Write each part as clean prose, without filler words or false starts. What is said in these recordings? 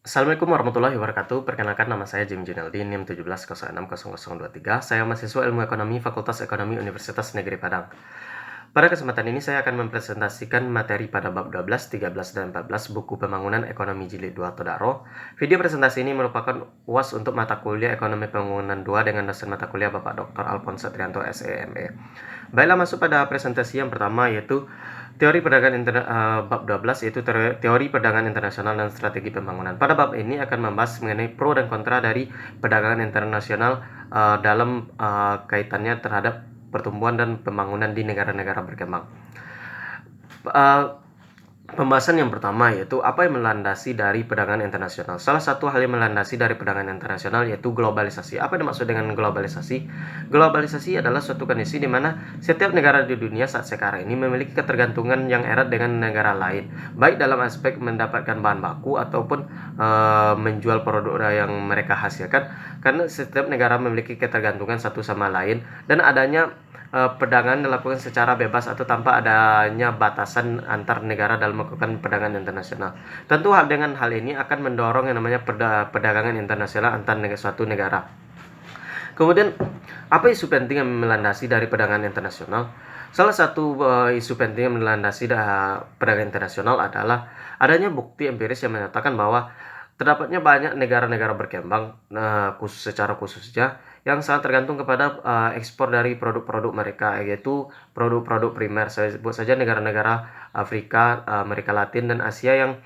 Assalamualaikum warahmatullahi wabarakatuh. Perkenalkan nama saya Jim Junaldi, NIM 17060023. Saya mahasiswa Ilmu Ekonomi Fakultas Ekonomi Universitas Negeri Padang. Pada kesempatan ini saya akan mempresentasikan materi pada bab 12, 13, dan 14 buku Pembangunan Ekonomi Jilid 2 Todaro. Video presentasi ini merupakan UAS untuk mata kuliah Ekonomi Pembangunan 2 dengan dosen mata kuliah Bapak Dr. Alphonse Satrianto SEME. Baiklah, masuk pada presentasi yang pertama, yaitu teori perdagangan bab 12, yaitu teori perdagangan internasional dan strategi pembangunan. Pada bab ini akan membahas mengenai pro dan kontra dari perdagangan internasional dalam kaitannya terhadap pertumbuhan dan pembangunan di negara-negara berkembang. Pembahasan yang pertama yaitu apa yang melandasi dari perdagangan internasional. Salah satu hal yang melandasi dari perdagangan internasional yaitu globalisasi. Apa yang dimaksud dengan globalisasi? Globalisasi adalah suatu kondisi di mana setiap negara di dunia saat sekarang ini memiliki ketergantungan yang erat dengan negara lain, baik dalam aspek mendapatkan bahan baku ataupun menjual produk yang mereka hasilkan, karena setiap negara memiliki ketergantungan satu sama lain, dan adanya perdagangan dilakukan secara bebas atau tanpa adanya batasan antar negara dalam melakukan perdagangan internasional. Tentu dengan hal ini akan mendorong yang namanya perdagangan internasional antar suatu negara. Kemudian, apa isu penting yang melandasi dari perdagangan internasional? Salah satu isu penting yang melandasi perdagangan internasional adalah adanya bukti empiris yang menyatakan bahwa terdapatnya banyak negara-negara berkembang, secara khususnya yang sangat tergantung kepada ekspor dari produk-produk mereka, yaitu produk-produk primer. Saya sebut saja negara-negara Afrika, Amerika Latin, dan Asia yang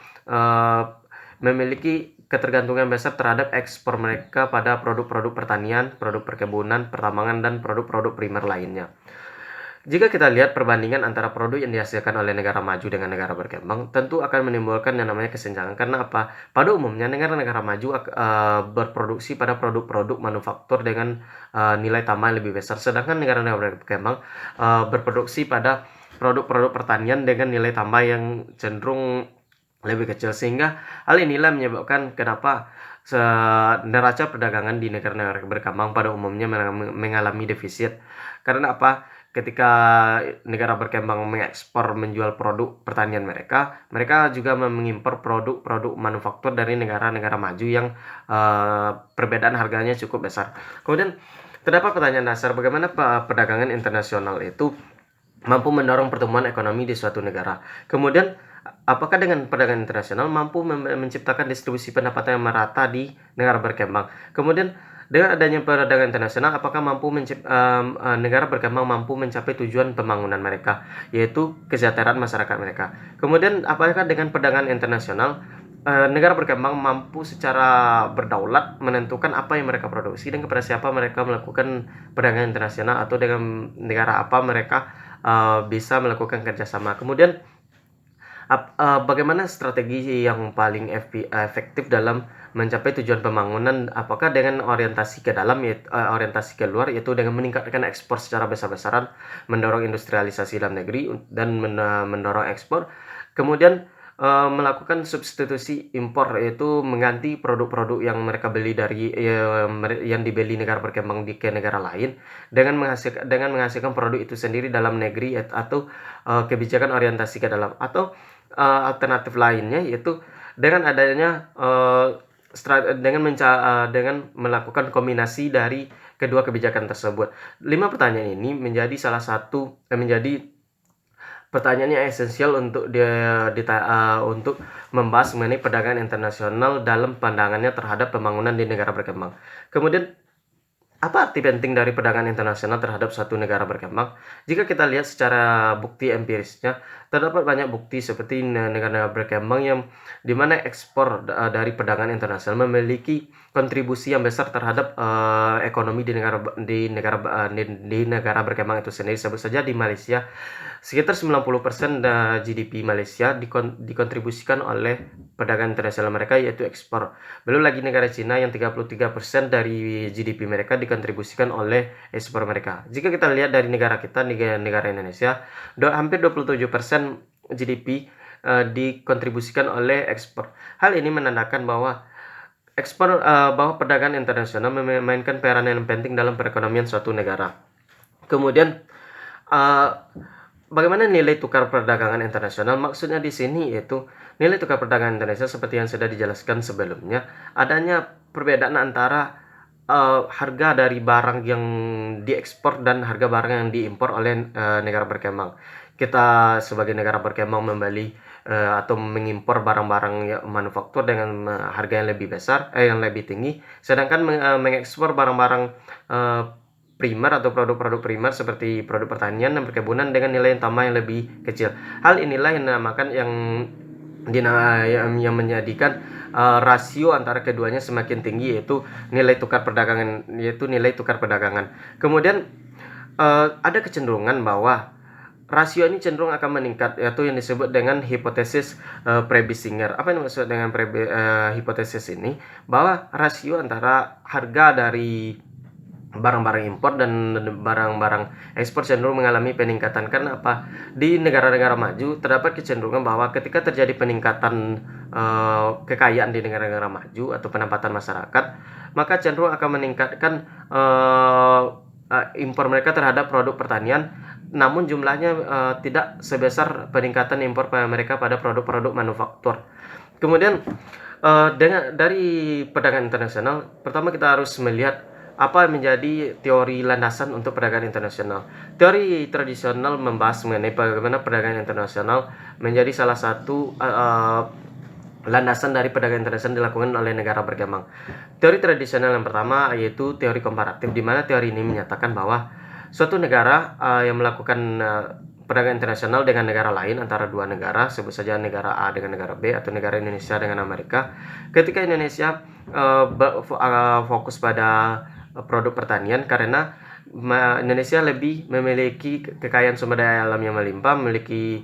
memiliki ketergantungan besar terhadap ekspor mereka pada produk-produk pertanian, produk perkebunan, pertambangan, dan produk-produk primer lainnya. Jika kita lihat perbandingan antara produk yang dihasilkan oleh negara maju dengan negara berkembang, tentu akan menimbulkan yang namanya kesenjangan. Karena apa? Pada umumnya negara-negara maju berproduksi pada produk-produk manufaktur dengan nilai tambah yang lebih besar, sedangkan negara-negara berkembang berproduksi pada produk-produk pertanian dengan nilai tambah yang cenderung lebih kecil. Sehingga hal inilah menyebabkan kenapa neraca perdagangan di negara-negara berkembang pada umumnya mengalami defisit. Karena apa? Ketika negara berkembang mengekspor menjual produk pertanian mereka juga mengimpor produk-produk manufaktur dari negara-negara maju yang perbedaan harganya cukup besar. Kemudian terdapat pertanyaan dasar, bagaimana perdagangan internasional itu mampu mendorong pertumbuhan ekonomi di suatu negara. Kemudian, apakah dengan perdagangan internasional mampu menciptakan distribusi pendapatan yang merata di negara berkembang? Kemudian, dengan adanya perdagangan internasional, apakah negara berkembang mampu mencapai tujuan pembangunan mereka, yaitu kesejahteraan masyarakat mereka? Kemudian, apakah dengan perdagangan internasional negara berkembang mampu secara berdaulat menentukan apa yang mereka produksi dan kepada siapa mereka melakukan perdagangan internasional, atau dengan negara apa mereka bisa melakukan kerjasama? Kemudian, bagaimana strategi yang paling efektif dalam mencapai tujuan pembangunan? Apakah dengan orientasi ke dalam, orientasi ke luar, yaitu dengan meningkatkan ekspor secara besar-besaran, mendorong industrialisasi dalam negeri dan mendorong ekspor, kemudian melakukan substitusi impor, yaitu mengganti produk-produk yang mereka beli dari yang dibeli negara berkembang ke negara lain dengan menghasilkan produk itu sendiri dalam negeri, atau kebijakan orientasi ke dalam, atau alternatif lainnya yaitu dengan adanya dengan melakukan kombinasi dari kedua kebijakan tersebut. 5 pertanyaan ini menjadi pertanyaan yang esensial untuk untuk membahas mengenai perdagangan internasional dalam pandangannya terhadap pembangunan di negara berkembang. Kemudian, apa arti penting dari perdagangan internasional terhadap suatu negara berkembang? Jika kita lihat secara bukti empirisnya, terdapat banyak bukti seperti negara-negara berkembang yang dimana ekspor dari perdagangan internasional memiliki kontribusi yang besar terhadap ekonomi di negara berkembang itu sendiri. Sebut saja di Malaysia, sekitar 90% GDP Malaysia dikontribusikan oleh perdagangan internasional mereka, yaitu ekspor. Belum lagi negara Cina yang 33% dari GDP mereka dikontribusikan oleh ekspor mereka. Jika kita lihat dari negara kita, negara Indonesia, hampir 27% GDP dikontribusikan oleh ekspor. Hal ini menandakan bahwa bahwa perdagangan internasional memainkan peranan yang penting dalam perekonomian suatu negara. Kemudian, bagaimana nilai tukar perdagangan internasional? Maksudnya di sini yaitu nilai tukar perdagangan internasional seperti yang sudah dijelaskan sebelumnya, adanya perbedaan antara harga dari barang yang diekspor dan harga barang yang diimpor oleh negara berkembang. Kita sebagai negara berkembang membeli atau mengimpor barang-barang manufaktur dengan harga yang lebih besar, yang lebih tinggi, sedangkan mengekspor barang-barang primer atau produk-produk primer seperti produk pertanian dan perkebunan dengan nilai yang tambah yang lebih kecil. Hal inilah yang dinamakan yang menjadikan rasio antara keduanya semakin tinggi, yaitu nilai tukar perdagangan. Kemudian ada kecenderungan bahwa rasio ini cenderung akan meningkat, yaitu yang disebut dengan hipotesis Prebissinger. Apa yang dimaksud dengan hipotesis ini? Bahwa rasio antara harga dari barang-barang impor dan barang-barang ekspor cenderung mengalami peningkatan. Karena apa? Di negara-negara maju terdapat kecenderungan bahwa ketika terjadi peningkatan kekayaan di negara-negara maju atau pendapatan masyarakat, maka cenderung akan meningkatkan impor mereka terhadap produk pertanian, namun jumlahnya tidak sebesar peningkatan impor mereka pada produk-produk manufaktur. Kemudian dari perdagangan internasional, pertama kita harus melihat apa menjadi teori landasan untuk perdagangan internasional. Teori tradisional membahas mengenai bagaimana perdagangan internasional menjadi salah satu landasan dari perdagangan internasional dilakukan oleh negara berkembang. Teori tradisional yang pertama yaitu teori komparatif, di mana teori ini menyatakan bahwa suatu negara yang melakukan perdagangan internasional dengan negara lain, antara dua negara, sebut saja negara A dengan negara B atau negara Indonesia dengan Amerika. Ketika Indonesia fokus pada produk pertanian, karena Indonesia lebih memiliki kekayaan sumber daya alam yang melimpah, memiliki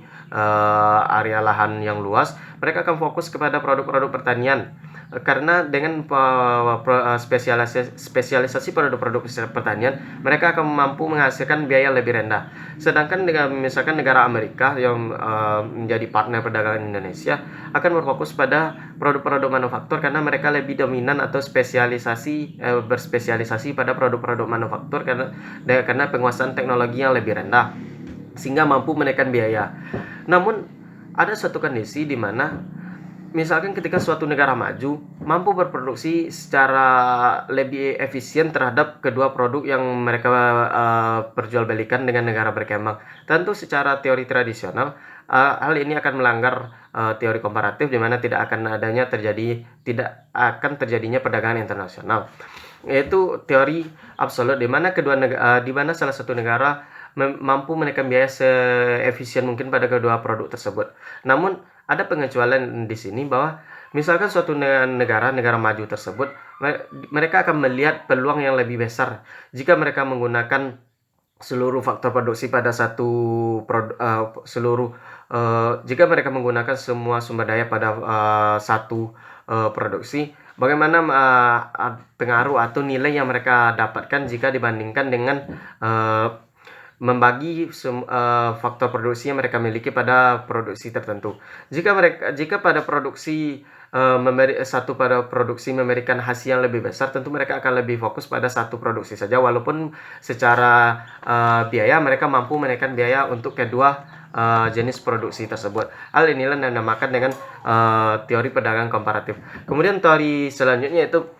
area lahan yang luas, mereka akan fokus kepada produk-produk pertanian. Karena dengan spesialisasi produk-produk pertanian, mereka akan mampu menghasilkan biaya lebih rendah. Sedangkan dengan misalkan negara Amerika yang menjadi partner perdagangan Indonesia akan berfokus pada produk-produk manufaktur, karena mereka lebih dominan atau berspesialisasi pada produk-produk manufaktur karena penguasaan teknologi yang lebih rendah, sehingga mampu menekan biaya. Namun ada suatu kondisi di mana misalkan ketika suatu negara maju mampu berproduksi secara lebih efisien terhadap kedua produk yang mereka perjualbelikan dengan negara berkembang, tentu secara teori tradisional hal ini akan melanggar teori komparatif, di mana tidak akan terjadinya perdagangan internasional, yaitu teori absolut, di mana salah satu negara mampu menekan biaya seefisien mungkin pada kedua produk tersebut. Namun ada pengecualian di sini, bahwa misalkan suatu negara maju tersebut, mereka akan melihat peluang yang lebih besar jika mereka menggunakan seluruh faktor produksi pada jika mereka menggunakan semua sumber daya pada satu produksi. Bagaimana pengaruh atau nilai yang mereka dapatkan jika dibandingkan dengan membagi faktor produksi yang mereka miliki pada produksi tertentu. Jika pada produksi memberikan hasil yang lebih besar, tentu mereka akan lebih fokus pada satu produksi saja, walaupun secara biaya mereka mampu menaikkan biaya untuk kedua jenis produksi tersebut. Hal inilah yang dinamakan dengan teori perdagangan komparatif. Kemudian teori selanjutnya yaitu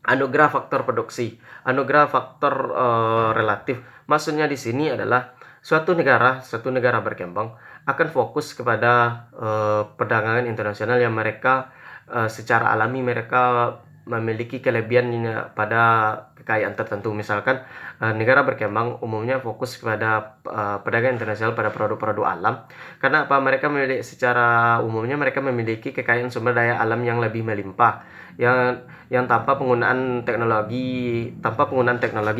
anugerah faktor produksi, anugerah faktor relatif. Maksudnya di sini adalah suatu negara berkembang akan fokus kepada perdagangan internasional yang mereka secara alami mereka memiliki kelebihan pada kekayaan tertentu. Misalkan negara berkembang umumnya fokus kepada perdagangan internasional pada produk-produk alam. Karena apa? Secara umumnya mereka memiliki kekayaan sumber daya alam yang lebih melimpah, yang tanpa penggunaan teknologi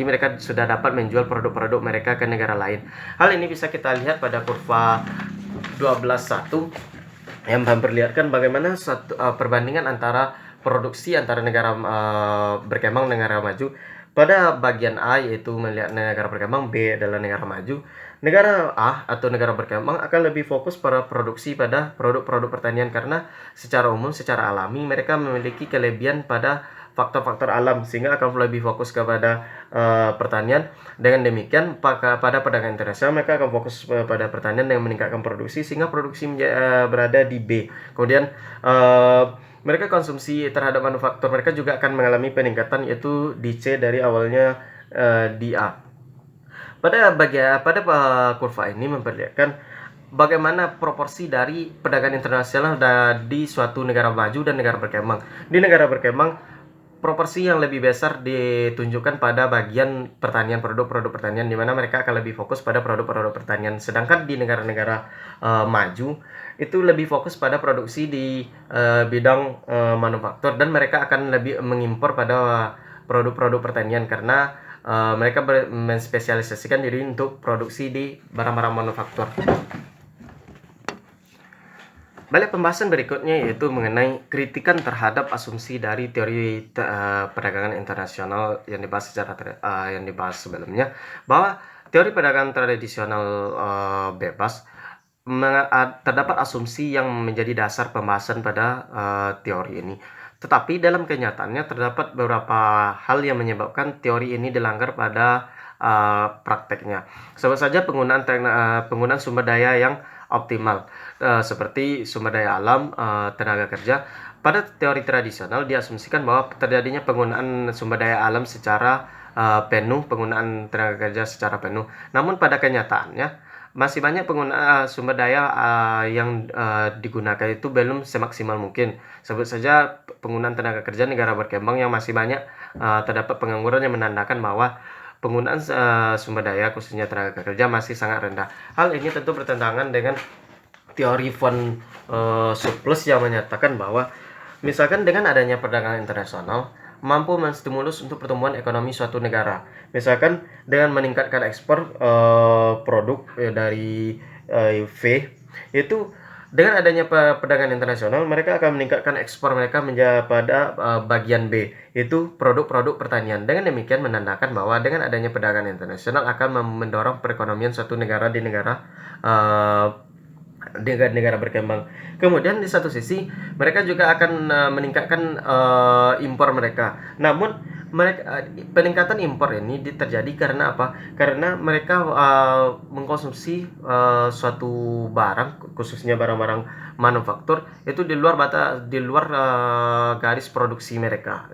mereka sudah dapat menjual produk-produk mereka ke negara lain. Hal ini bisa kita lihat pada kurva 12.1 yang memperlihatkan bagaimana perbandingan antara produksi antara negara berkembang dan negara maju. Pada bagian A yaitu melihat negara berkembang, B adalah negara maju. Negara A atau negara berkembang akan lebih fokus pada produksi pada produk-produk pertanian, karena secara umum, secara alami mereka memiliki kelebihan pada faktor-faktor alam, sehingga akan lebih fokus kepada pertanian. Dengan demikian pada perdagangan internasional mereka akan fokus pada pertanian dengan meningkatkan produksi, sehingga produksi berada di B. Kemudian mereka konsumsi terhadap manufaktur mereka juga akan mengalami peningkatan, yaitu di C dari awalnya di A. Pada kurva ini memperlihatkan bagaimana proporsi dari perdagangan internasional di suatu negara maju dan negara berkembang. Di negara berkembang, proporsi yang lebih besar ditunjukkan pada bagian pertanian, produk-produk pertanian, di mana mereka akan lebih fokus pada produk-produk pertanian. Sedangkan di negara-negara maju itu lebih fokus pada produksi di bidang manufaktur, dan mereka akan lebih mengimpor pada produk-produk pertanian karena mereka menspesialisasikan diri untuk produksi di barang-barang manufaktur. Balik pembahasan berikutnya yaitu mengenai kritikan terhadap asumsi dari teori perdagangan internasional yang dibahas sebelumnya, bahwa teori perdagangan tradisional bebas terdapat asumsi yang menjadi dasar pembahasan pada teori ini. Tetapi dalam kenyataannya terdapat beberapa hal yang menyebabkan teori ini dilanggar pada prakteknya. Sebut saja penggunaan sumber daya yang optimal, seperti sumber daya alam, tenaga kerja. Pada teori tradisional diasumsikan bahwa terjadinya penggunaan sumber daya alam secara penuh, penggunaan tenaga kerja secara penuh. Namun pada kenyataannya masih banyak penggunaan sumber daya yang digunakan itu belum semaksimal mungkin. Sebut saja penggunaan tenaga kerja negara berkembang yang masih banyak terdapat pengangguran, yang menandakan bahwa penggunaan sumber daya khususnya tenaga kerja masih sangat rendah. Hal ini tentu bertentangan dengan teori von surplus yang menyatakan bahwa misalkan dengan adanya perdagangan internasional mampu menstimulus untuk pertumbuhan ekonomi suatu negara. Misalkan dengan meningkatkan ekspor produk dari V, itu dengan adanya perdagangan internasional mereka akan meningkatkan ekspor mereka pada bagian B, itu produk-produk pertanian. Dengan demikian menandakan bahwa dengan adanya perdagangan internasional akan mendorong perekonomian suatu negara di negara berkembang. Kemudian di satu sisi mereka juga akan meningkatkan impor mereka. Namun peningkatan impor ini terjadi karena apa? Karena mereka mengkonsumsi suatu barang, khususnya barang-barang manufaktur, itu di luar garis produksi mereka,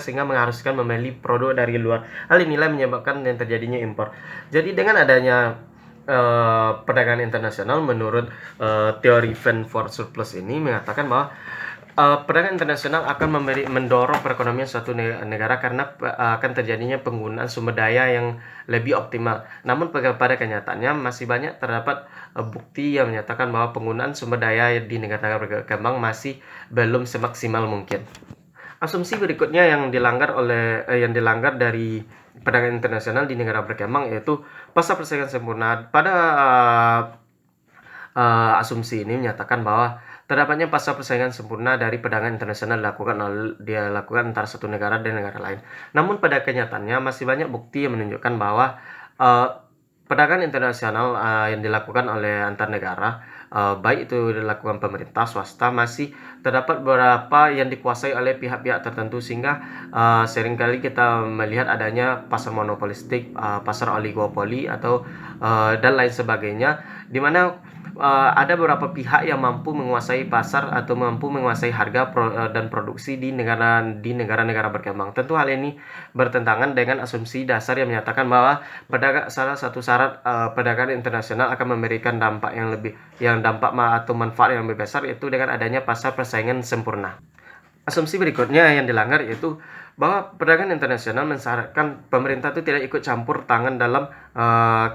sehingga mengharuskan membeli produk dari luar. Hal inilah menyebabkan yang terjadinya impor. Jadi dengan adanya perdagangan internasional, menurut teori Van for Surplus ini mengatakan bahwa perdagangan internasional akan mendorong perekonomian suatu negara karena akan terjadinya penggunaan sumber daya yang lebih optimal. Namun pada kenyataannya masih banyak terdapat bukti yang menyatakan bahwa penggunaan sumber daya di negara berkembang masih belum semaksimal mungkin. Asumsi berikutnya yang dilanggar dari perdagangan internasional di negara berkembang yaitu pasar persaingan sempurna. Pada asumsi ini menyatakan bahwa terdapatnya pasar persaingan sempurna dari perdagangan internasional dilakukan antara satu negara dan negara lain. Namun pada kenyataannya masih banyak bukti yang menunjukkan bahwa perdagangan internasional yang dilakukan oleh antar negara, baik itu dilakukan pemerintah, swasta, masih terdapat beberapa yang dikuasai oleh pihak-pihak tertentu, sehingga seringkali kita melihat adanya pasar monopolistik, pasar oligopoli atau dan lain sebagainya, di mana ada beberapa pihak yang mampu menguasai pasar atau mampu menguasai harga dan produksi di negara-negara berkembang. Tentu hal ini bertentangan dengan asumsi dasar yang menyatakan bahwa salah satu syarat perdagangan internasional akan memberikan dampak atau manfaat yang lebih besar, yaitu dengan adanya pasar persaingan sempurna. Asumsi berikutnya yang dilanggar yaitu bahwa perdagangan internasional mensyaratkan pemerintah itu tidak ikut campur tangan dalam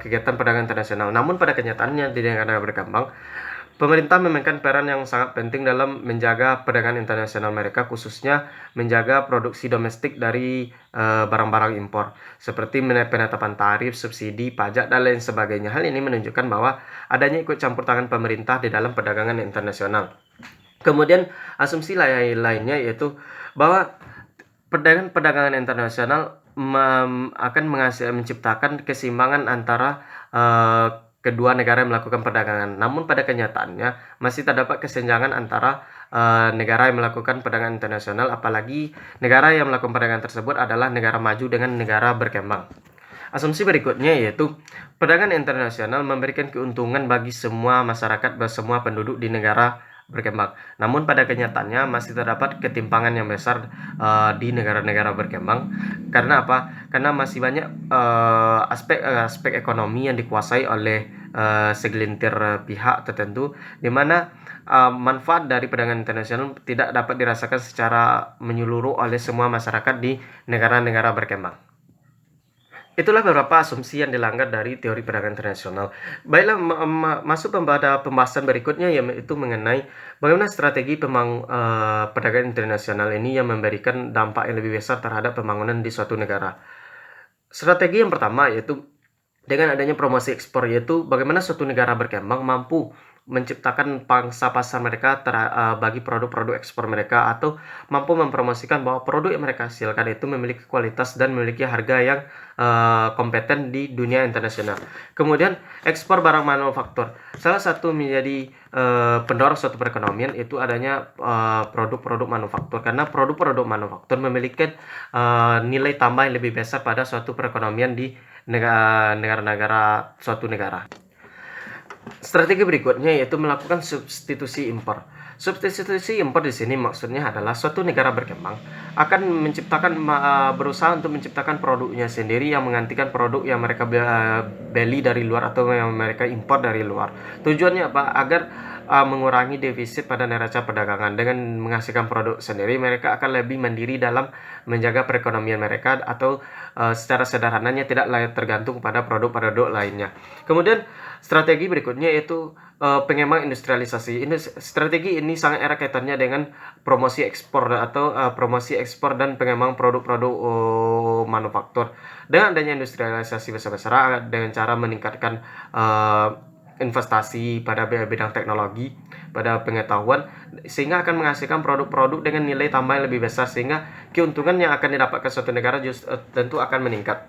kegiatan perdagangan internasional. Namun pada kenyataannya di negara berkembang, pemerintah memainkan peran yang sangat penting dalam menjaga perdagangan internasional mereka, khususnya menjaga produksi domestik dari barang-barang impor, seperti penetapan tarif, subsidi, pajak, dan lain sebagainya. Hal ini menunjukkan bahwa adanya ikut campur tangan pemerintah di dalam perdagangan internasional. Kemudian asumsi lainnya yaitu bahwa perdagangan internasional akan menciptakan keseimbangan antara kedua negara yang melakukan perdagangan. Namun pada kenyataannya masih terdapat kesenjangan antara negara yang melakukan perdagangan internasional, apalagi negara yang melakukan perdagangan tersebut adalah negara maju dengan negara berkembang. Asumsi berikutnya yaitu perdagangan internasional memberikan keuntungan bagi semua masyarakat dan semua penduduk di negara berkembang. Namun pada kenyataannya masih terdapat ketimpangan yang besar di negara-negara berkembang. Karena apa? Karena masih banyak aspek ekonomi yang dikuasai oleh segelintir pihak tertentu, di mana manfaat dari perdagangan internasional tidak dapat dirasakan secara menyeluruh oleh semua masyarakat di negara-negara berkembang. Itulah beberapa asumsi yang dilanggar dari teori perdagangan internasional. Baiklah, masuk pada pembahasan berikutnya, yaitu mengenai bagaimana strategi perdagangan internasional ini yang memberikan dampak yang lebih besar terhadap pembangunan di suatu negara. Strategi yang pertama yaitu dengan adanya promosi ekspor, yaitu bagaimana suatu negara berkembang mampu menciptakan pangsa pasar mereka bagi produk-produk ekspor mereka, atau mampu mempromosikan bahwa produk yang mereka hasilkan itu memiliki kualitas dan memiliki harga yang kompeten di dunia internasional. Kemudian ekspor barang manufaktur, salah satu menjadi pendorong suatu perekonomian itu adanya produk-produk manufaktur, karena produk-produk manufaktur memiliki nilai tambah yang lebih besar pada suatu perekonomian di negara-negara suatu negara. Strategi berikutnya yaitu melakukan substitusi impor. Substitusi impor di sini maksudnya adalah suatu negara berkembang akan berusaha untuk menciptakan produknya sendiri yang menggantikan produk yang mereka beli dari luar atau yang mereka impor dari luar. Tujuannya apa? Agar mengurangi defisit pada neraca perdagangan. Dengan menghasilkan produk sendiri, mereka akan lebih mandiri dalam menjaga perekonomian mereka, atau secara sederhananya tidak tergantung pada produk-produk lainnya. Kemudian strategi berikutnya yaitu pengembangan industrialisasi. Strategi ini sangat erat kaitannya dengan promosi ekspor atau promosi ekspor dan pengembangan produk-produk manufaktur. Dengan adanya industrialisasi besar-besaran dengan cara meningkatkan investasi pada bidang teknologi, pada pengetahuan, sehingga akan menghasilkan produk-produk dengan nilai tambah yang lebih besar, sehingga keuntungan yang akan didapatkan suatu negara tentu akan meningkat.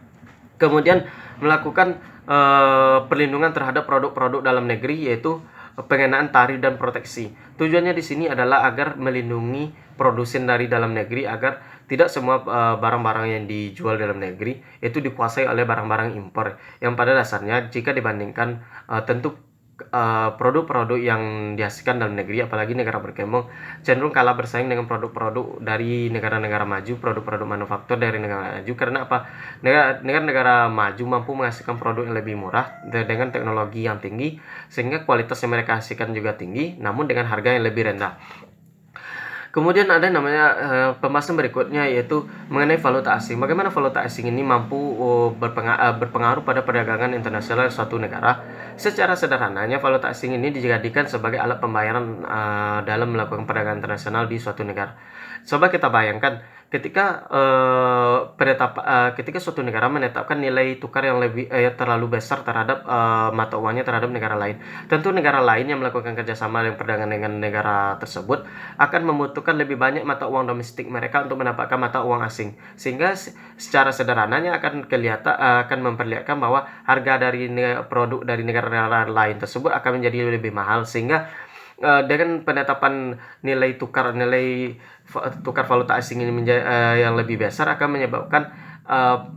Kemudian melakukan perlindungan terhadap produk-produk dalam negeri, yaitu pengenaan tarif dan proteksi. Tujuannya di sini adalah agar melindungi produsen dari dalam negeri, agar tidak semua barang-barang yang dijual dalam negeri itu dikuasai oleh barang-barang impor, yang pada dasarnya jika dibandingkan tentu produk-produk yang dihasilkan dalam negeri, apalagi negara berkembang, cenderung kalah bersaing dengan produk-produk dari negara-negara maju, produk-produk manufaktur dari negara maju. Karena apa? Negara-negara maju mampu menghasilkan produk yang lebih murah dengan teknologi yang tinggi, sehingga kualitas yang mereka hasilkan juga tinggi, namun dengan harga yang lebih rendah. Kemudian ada namanya pembahasan berikutnya yaitu mengenai valuta asing. Bagaimana valuta asing ini mampu berpengaruh pada perdagangan internasional suatu negara. Secara sederhananya, valuta asing ini dijadikan sebagai alat pembayaran dalam melakukan perdagangan internasional di suatu negara. Coba kita bayangkan ketika ketika suatu negara menetapkan nilai tukar yang lebih terlalu besar terhadap mata uangnya terhadap negara lain. Tentu negara lain yang melakukan kerjasama yang perdagangan dengan negara tersebut akan membutuhkan lebih banyak mata uang domestik mereka untuk mendapatkan mata uang asing, sehingga secara sederhananya akan memperlihatkan bahwa harga dari produk dari negara-negara lain tersebut akan menjadi lebih mahal, sehingga dengan penetapan nilai tukar valuta asing ini yang lebih besar akan menyebabkan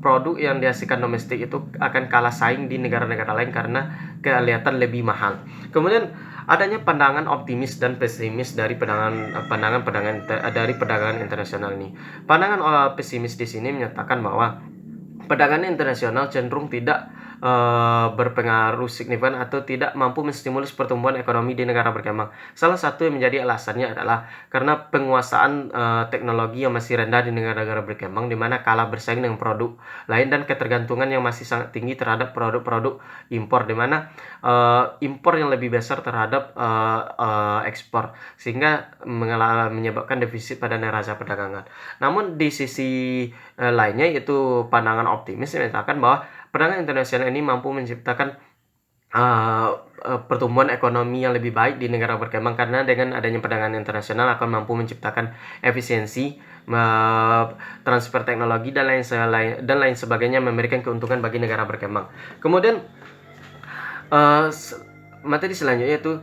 produk yang dihasilkan domestik itu akan kalah saing di negara-negara lain karena kelihatan lebih mahal. Kemudian adanya pandangan optimis dan pesimis dari perdagangan internasional ini. Pandangan pesimis di sini menyatakan bahwa perdagangan internasional cenderung tidak berpengaruh signifikan atau tidak mampu menstimulus pertumbuhan ekonomi di negara berkembang. Salah satu yang menjadi alasannya adalah karena penguasaan teknologi yang masih rendah di negara-negara berkembang, di mana kalah bersaing dengan produk lain, dan ketergantungan yang masih sangat tinggi terhadap produk-produk impor, di mana impor yang lebih besar terhadap ekspor, sehingga menyebabkan defisit pada neraca perdagangan. Namun di sisi lainnya, yaitu pandangan optimis yang menyatakan bahwa perdagangan internasional ini mampu menciptakan pertumbuhan ekonomi yang lebih baik di negara berkembang, karena dengan adanya perdagangan internasional akan mampu menciptakan efisiensi, transfer teknologi dan lain sebagainya, memberikan keuntungan bagi negara berkembang. Kemudian materi selanjutnya yaitu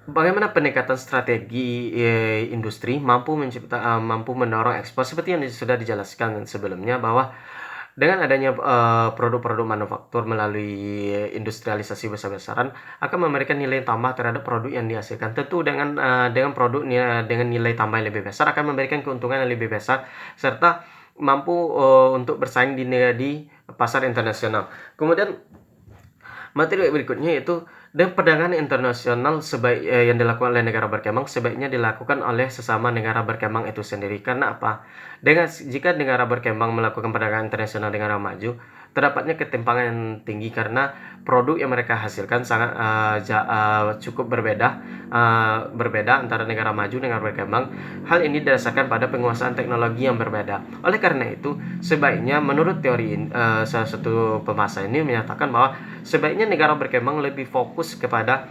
Bagaimana pendekatan strategi industri mampu mendorong ekspor seperti yang sudah dijelaskan sebelumnya bahwa dengan adanya produk-produk manufaktur melalui industrialisasi besar-besaran akan memberikan nilai tambah terhadap produk yang dihasilkan. Tentu dengan produk dengan nilai tambah yang lebih besar akan memberikan keuntungan yang lebih besar serta mampu untuk bersaing di pasar internasional. Kemudian materi berikutnya yaitu dan perdagangan internasional yang dilakukan oleh negara berkembang sebaiknya dilakukan oleh sesama negara berkembang itu sendiri. Karena apa? Jika negara berkembang melakukan perdagangan internasional dengan negara maju, terdapatnya ketimpangan yang tinggi karena produk yang mereka hasilkan sangat cukup berbeda antara negara maju dan negara berkembang. Hal ini didasarkan pada penguasaan teknologi yang berbeda. Oleh karena itu, sebaiknya menurut teori salah satu pembahasan ini menyatakan bahwa sebaiknya negara berkembang lebih fokus kepada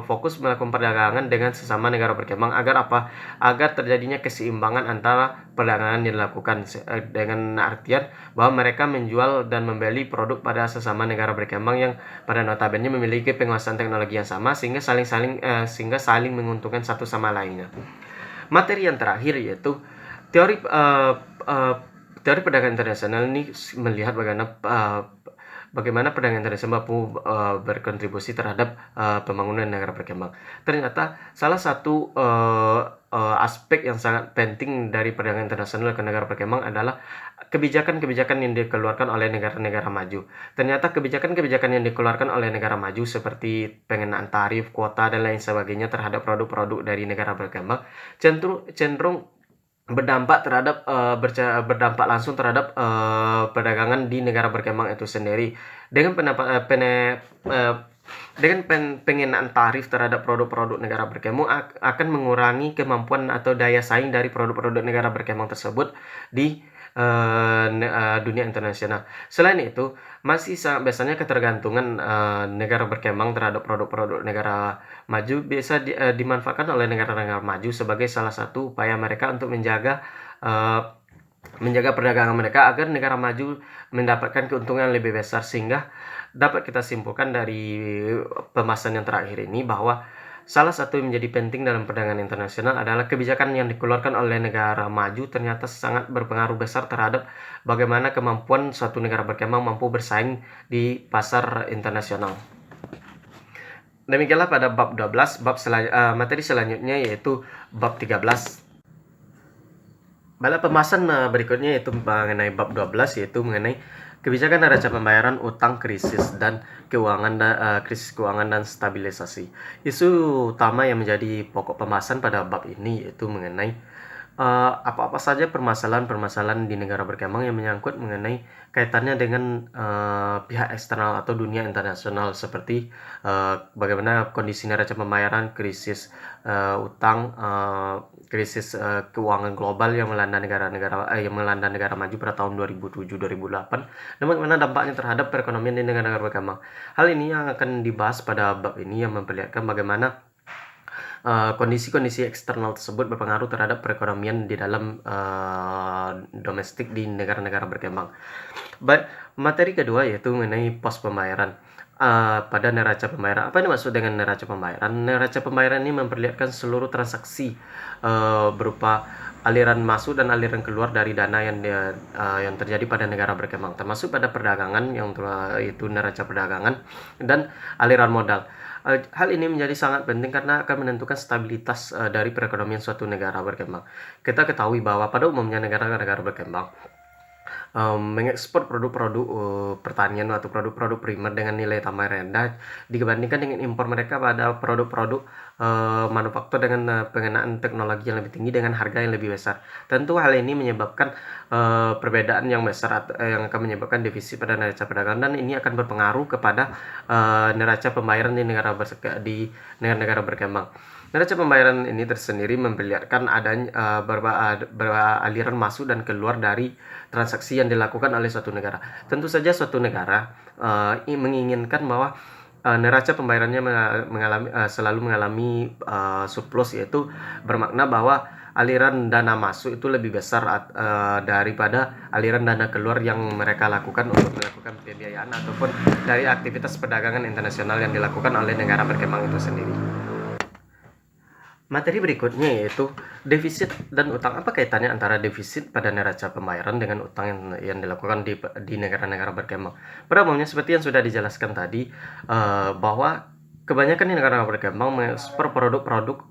fokus melakukan perdagangan dengan sesama negara berkembang agar apa? Agar terjadinya keseimbangan antara perdagangan yang dilakukan dengan artian bahwa mereka menjual dan membeli produk pada sesama negara berkembang yang pada notabene memiliki penguasaan teknologi yang sama sehingga saling menguntungkan satu sama lainnya. Materi yang terakhir yaitu teori teori perdagangan internasional ini melihat bagaimana perdagangan internasional mampu berkontribusi terhadap pembangunan negara berkembang. Ternyata salah satu aspek yang sangat penting dari perdagangan internasional ke negara berkembang adalah kebijakan-kebijakan yang dikeluarkan oleh negara-negara maju. Ternyata kebijakan-kebijakan yang dikeluarkan oleh negara maju seperti pengenaan tarif, kuota, dan lain sebagainya terhadap produk-produk dari negara berkembang cenderung berdampak langsung terhadap perdagangan di negara berkembang itu sendiri. Dengan pengenaan tarif terhadap produk-produk negara berkembang akan mengurangi kemampuan atau daya saing dari produk-produk negara berkembang tersebut di dunia internasional. Selain itu, masih sangat biasanya ketergantungan negara berkembang terhadap produk-produk negara maju bisa dimanfaatkan oleh negara-negara maju sebagai salah satu upaya mereka untuk menjaga perdagangan mereka agar negara maju mendapatkan keuntungan lebih besar, sehingga dapat kita simpulkan dari pembahasan yang terakhir ini bahwa salah satu yang menjadi penting dalam perdagangan internasional adalah kebijakan yang dikeluarkan oleh negara maju ternyata sangat berpengaruh besar terhadap bagaimana kemampuan suatu negara berkembang mampu bersaing di pasar internasional. Demikianlah pada bab 12, materi selanjutnya yaitu bab 13. Pada pembahasan berikutnya yaitu mengenai bab 12 yaitu mengenai kebijakan neraca pembayaran, utang, krisis keuangan dan stabilisasi. Isu utama yang menjadi pokok pembahasan pada bab ini yaitu mengenai apa-apa saja permasalahan-permasalahan di negara berkembang yang menyangkut mengenai kaitannya dengan pihak eksternal atau dunia internasional seperti bagaimana kondisi neraca pembayaran, krisis utang, krisis keuangan global yang melanda negara maju pada tahun 2007-2008 dan bagaimana dampaknya terhadap perekonomian di negara-negara berkembang. Hal ini yang akan dibahas pada bab ini yang memperlihatkan bagaimana kondisi-kondisi eksternal tersebut berpengaruh terhadap perekonomian di dalam domestik di negara-negara berkembang. Baik, materi kedua yaitu mengenai pos pembayaran. Pada neraca pembayaran, apa yang dimaksud dengan neraca pembayaran? Neraca pembayaran ini memperlihatkan seluruh transaksi berupa aliran masuk dan aliran keluar dari dana yang terjadi pada negara berkembang, termasuk pada perdagangan itu neraca perdagangan dan aliran modal. Hal ini menjadi sangat penting karena akan menentukan stabilitas dari perekonomian suatu negara berkembang. Kita ketahui bahwa pada umumnya negara-negara berkembang mengekspor produk-produk pertanian atau produk-produk primer dengan nilai tambah rendah dibandingkan dengan impor mereka pada produk-produk manufaktur dengan pengenaan teknologi yang lebih tinggi dengan harga yang lebih besar. Tentu hal ini menyebabkan perbedaan yang besar yang akan menyebabkan defisit pada neraca perdagangan, dan ini akan berpengaruh kepada neraca pembayaran di negara-negara berkembang. Neraca pembayaran ini tersendiri memperlihatkan adanya beberapa aliran masuk dan keluar dari transaksi yang dilakukan oleh suatu negara. Tentu saja suatu negara menginginkan bahwa neraca pembayarannya selalu mengalami surplus, yaitu bermakna bahwa aliran dana masuk itu lebih besar daripada aliran dana keluar yang mereka lakukan untuk melakukan pembiayaan ataupun dari aktivitas perdagangan internasional yang dilakukan oleh negara berkembang itu sendiri. Materi berikutnya yaitu defisit dan utang. Apa kaitannya antara defisit pada neraca pembayaran dengan utang yang dilakukan di negara-negara berkembang? Pada umumnya seperti yang sudah dijelaskan tadi, bahwa kebanyakan di negara berkembang mengekspor produk-produk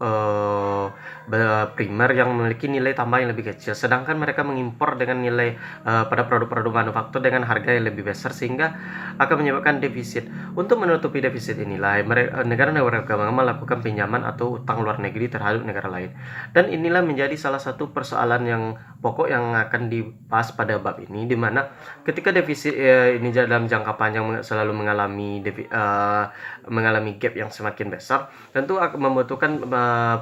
primer yang memiliki nilai tambah yang lebih kecil, sedangkan mereka mengimpor dengan nilai pada produk-produk manufaktur dengan harga yang lebih besar, sehingga akan menyebabkan defisit. Untuk menutupi defisit inilah negara-negara berkembang melakukan pinjaman atau utang luar negeri terhadap negara lain. Dan inilah menjadi salah satu persoalan yang pokok yang akan dibahas pada bab ini, di mana ketika defisit ini dalam jangka panjang selalu mengalami gap yang semakin besar, tentu akan membutuhkan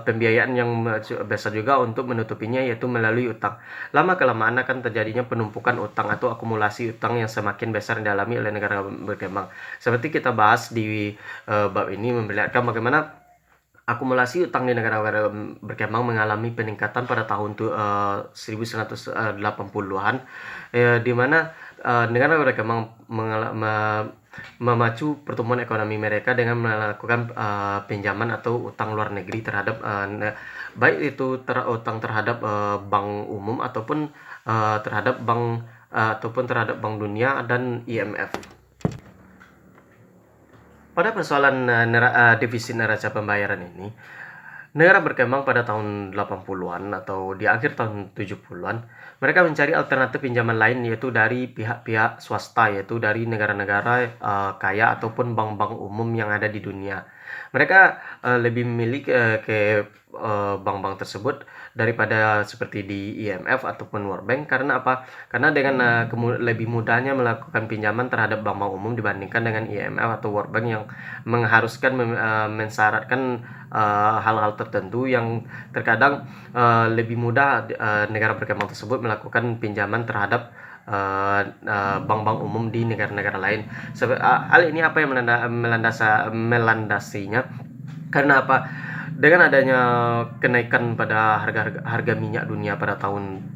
pembiayaan yang besar juga untuk menutupinya, yaitu melalui utang. Lama-kelamaan akan terjadinya penumpukan utang atau akumulasi utang yang semakin besar yang dialami oleh negara berkembang. Seperti kita bahas di bab ini memperlihatkan bagaimana akumulasi utang di negara-negara berkembang mengalami peningkatan pada tahun 1980-an, di mana negara berkembang memacu pertumbuhan ekonomi mereka dengan melakukan pinjaman atau utang luar negeri terhadap baik itu utang terhadap bank umum ataupun terhadap terhadap Bank Dunia dan IMF. Pada persoalan defisit neraca pembayaran ini, negara berkembang pada tahun 80-an atau di akhir tahun 70-an, mereka mencari alternatif pinjaman lain, yaitu dari pihak-pihak swasta, yaitu dari negara-negara kaya ataupun bank-bank umum yang ada di dunia. Mereka lebih memilih ke bank-bank tersebut daripada seperti di IMF ataupun World Bank. Karena apa? Karena dengan lebih mudahnya melakukan pinjaman terhadap bank-bank umum dibandingkan dengan IMF atau World Bank yang mengharuskan mensyaratkan hal-hal tertentu yang terkadang lebih mudah negara berkembang tersebut melakukan pinjaman terhadap bank-bank umum di negara-negara lain. Hal ini apa yang melandasinya? Karena apa? Dengan adanya kenaikan pada harga minyak dunia pada tahun